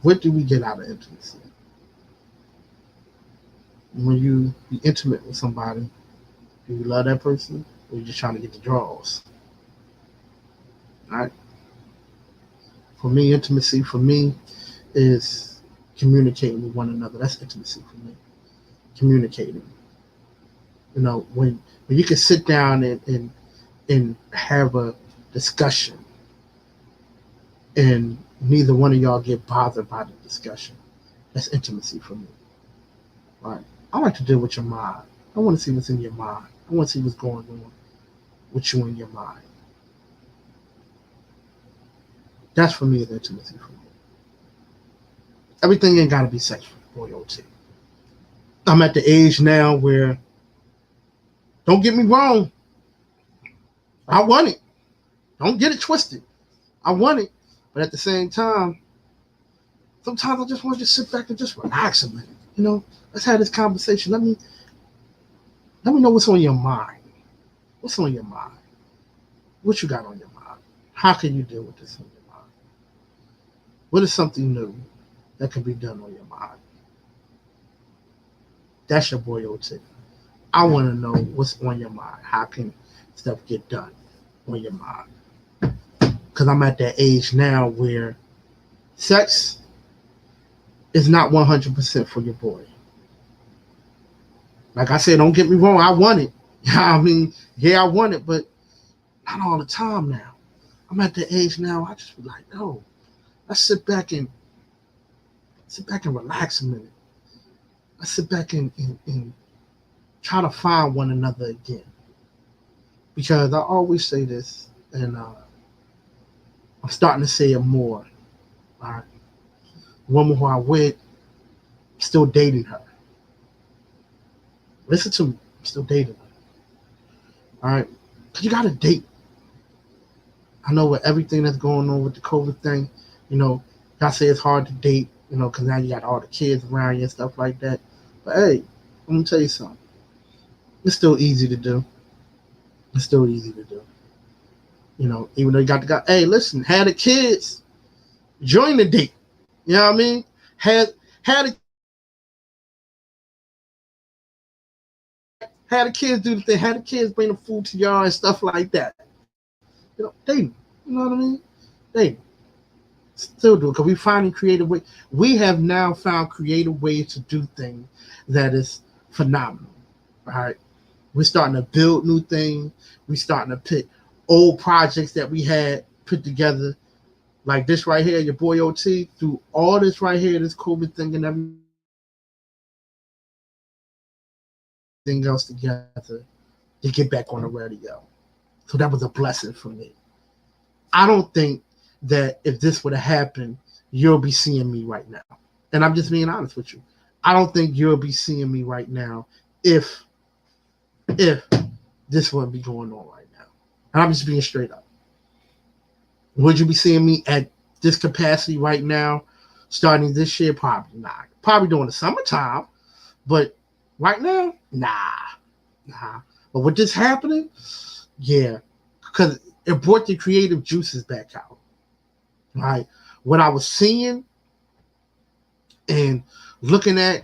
What do we get out of intimacy? When you be intimate with somebody, do you love that person or are you just trying to get the draws? All right. For me, intimacy is communicating with one another. That's intimacy for me. Communicating. When you can sit down and have a discussion and neither one of y'all get bothered by the discussion. That's intimacy for me. Right? I like to deal with your mind. I want to see what's in your mind. I want to see what's going on with you in your mind. That's for me is intimacy for me. Everything ain't gotta be sexual, boy OT. I'm at the age now where, don't get me wrong, I want it. Don't get it twisted. I want it. But at the same time, sometimes I just want to just sit back and just relax a minute. Let's have this conversation. Let me know what's on your mind. What's on your mind? What you got on your mind? How can you deal with this on your mind? What is something new that can be done on your mind? That's your boy OT. I want to know what's on your mind. How can stuff get done on your mind? Because I'm at that age now where sex is not 100% for your boy. Like I said, don't get me wrong, I want it. I want it, but not all the time now. I'm at the age now, I just be like, no, let's sit back and relax a minute. Let's sit back and try to find one another again. Because I always say this, and I'm starting to say it more. All right. The woman who I with, I'm still dating her. Listen to me, I'm still dating her. All right. Because you got to date. I know with everything that's going on with the COVID thing, I say it's hard to date, because now you got all the kids around you and stuff like that. But hey, I'm gonna tell you something. It's still easy to do. It's still easy to do. Even though you got the guy, hey, listen, had the kids join the date. You know what I mean? Had the kids do the thing, had the kids bring the food to y'all and stuff like that. They, you know what I mean? They still do it because we finding creative ways. We have now found creative ways to do things that is phenomenal. Right? We're starting to build new things. We're starting to pick old projects that we had put together, like this right here, your boy OT, through all this right here, this COVID thing and everything else together to get back on the radio. So that was a blessing for me. I don't think that if this would have happened, you'll be seeing me right now. And I'm just being honest with you. I don't think you'll be seeing me right now if this wouldn't be going on right now. And I'm just being straight up. Would you be seeing me at this capacity right now, starting this year? Probably not. Probably during the summertime, but right now, nah. But with this happening, yeah, because it brought the creative juices back out. Right? What I was seeing and looking at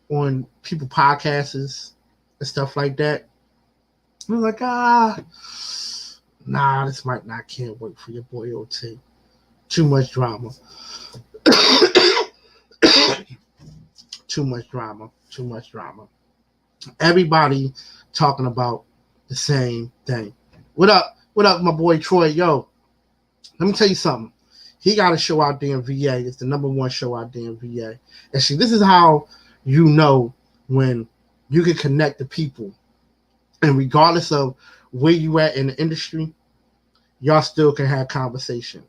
on people podcasts and stuff like that, I was like, this might not, can't wait for your boy OT. Too much drama. Too much drama. Everybody talking about the same thing. What up, my boy Troy? Yo, let me tell you something. He got a show out there in VA. It's the number one show out there in VA. And see, this is how you know when you can connect the people. And regardless of where you at in the industry, y'all still can have conversation.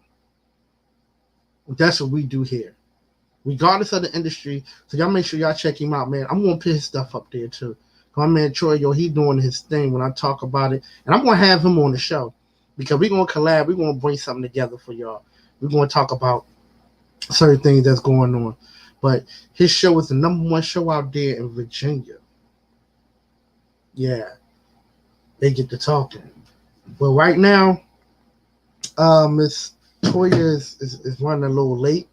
That's what we do here. Regardless of the industry, so y'all make sure y'all check him out, man. I'm going to put his stuff up there too. My man Troy, he doing his thing when I talk about it. And I'm going to have him on the show because we're going to collab. We're going to bring something together for y'all. We're going to talk about certain things that's going on. But his show is the number one show out there in Virginia. Yeah. They get to talking. But right now, Miss Toya is running a little late.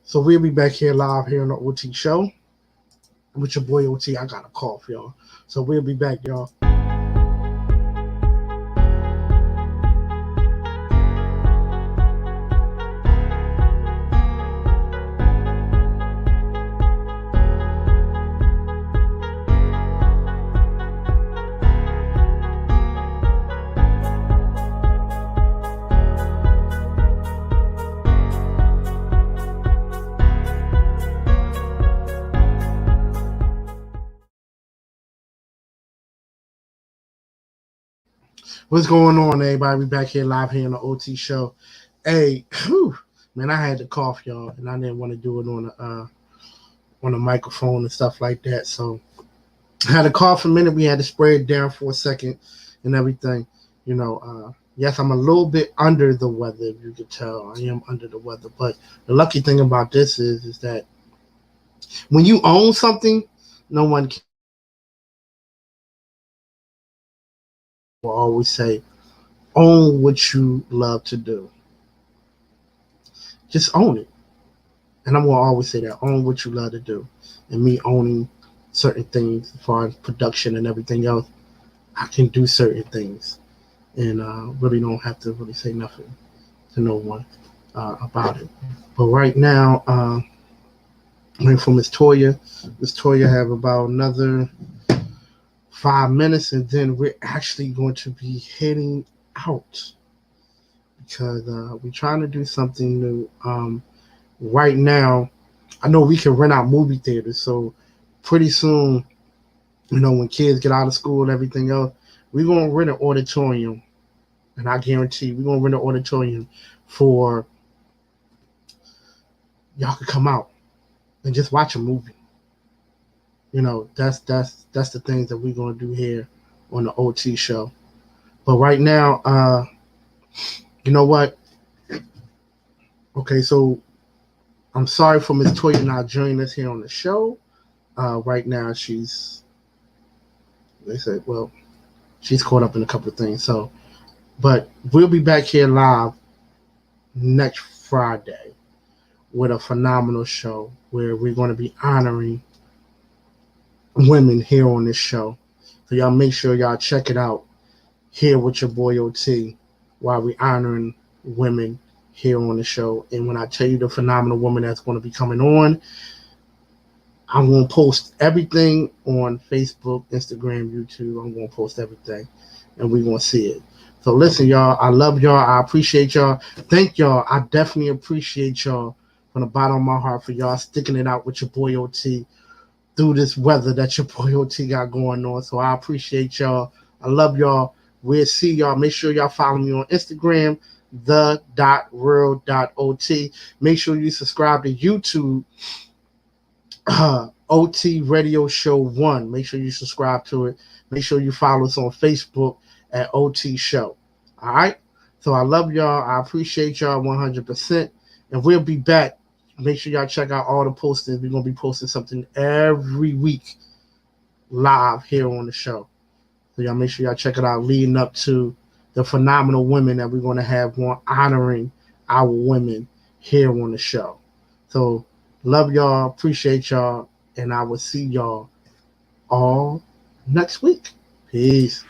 So we'll be back here live here on the OT show. With your boy OT. I got a cough, y'all. So we'll be back, y'all. What's going on, everybody? We back here live here on the OT show. Hey, man, I had to cough, y'all, and I didn't want to do it on the microphone and stuff like that. So I had to cough a minute. We had to spray it down for a second and everything. Yes, I'm a little bit under the weather, if you could tell. I am under the weather. But the lucky thing about this is that when you own something, no one can. Will always say, own what you love to do. Just own it. And I'm going to always say that, own what you love to do. And me owning certain things as far as production and everything else, I can do certain things. And really don't have to really say nothing to no one about it. But right now, waiting for Miss Toya. Miss Toya have about another 5 minutes, and then we're actually going to be heading out because we're trying to do something new. Right now, I know we can rent out movie theaters, so pretty soon, when kids get out of school and everything else, we're going to rent an auditorium, and I guarantee we're going to rent an auditorium for y'all to come out and just watch a movie. That's the things that we're gonna do here on the OT show. But right now, you know what? Okay, so I'm sorry for Miss Toya not joining us here on the show. Right now, they said, well, she's caught up in a couple of things. So, but we'll be back here live next Friday with a phenomenal show where we're going to be honoring women here on this show. So y'all make sure y'all check it out here with your boy OT while we honoring women here on the show. And when I tell you the phenomenal woman that's going to be coming on, I'm going to post everything on Facebook, Instagram, YouTube. I'm going to post everything and we're going to see it. So listen, y'all, I love y'all. I appreciate y'all. Thank y'all. I definitely appreciate y'all from the bottom of my heart for y'all sticking it out with your boy OT through this weather that your boy OT got going on. So I appreciate y'all. I love y'all. We'll see y'all. Make sure y'all follow me on Instagram, the.real.ot. Make sure you subscribe to YouTube, OT Radio Show 1. Make sure you subscribe to it. Make sure you follow us on Facebook at OT Show. All right? So I love y'all. I appreciate y'all 100%. And we'll be back. Make sure y'all check out all the postings. We're going to be posting something every week live here on the show. So y'all make sure y'all check it out leading up to the phenomenal women that we're going to have on honoring our women here on the show. So love y'all, appreciate y'all, and I will see y'all all next week. Peace.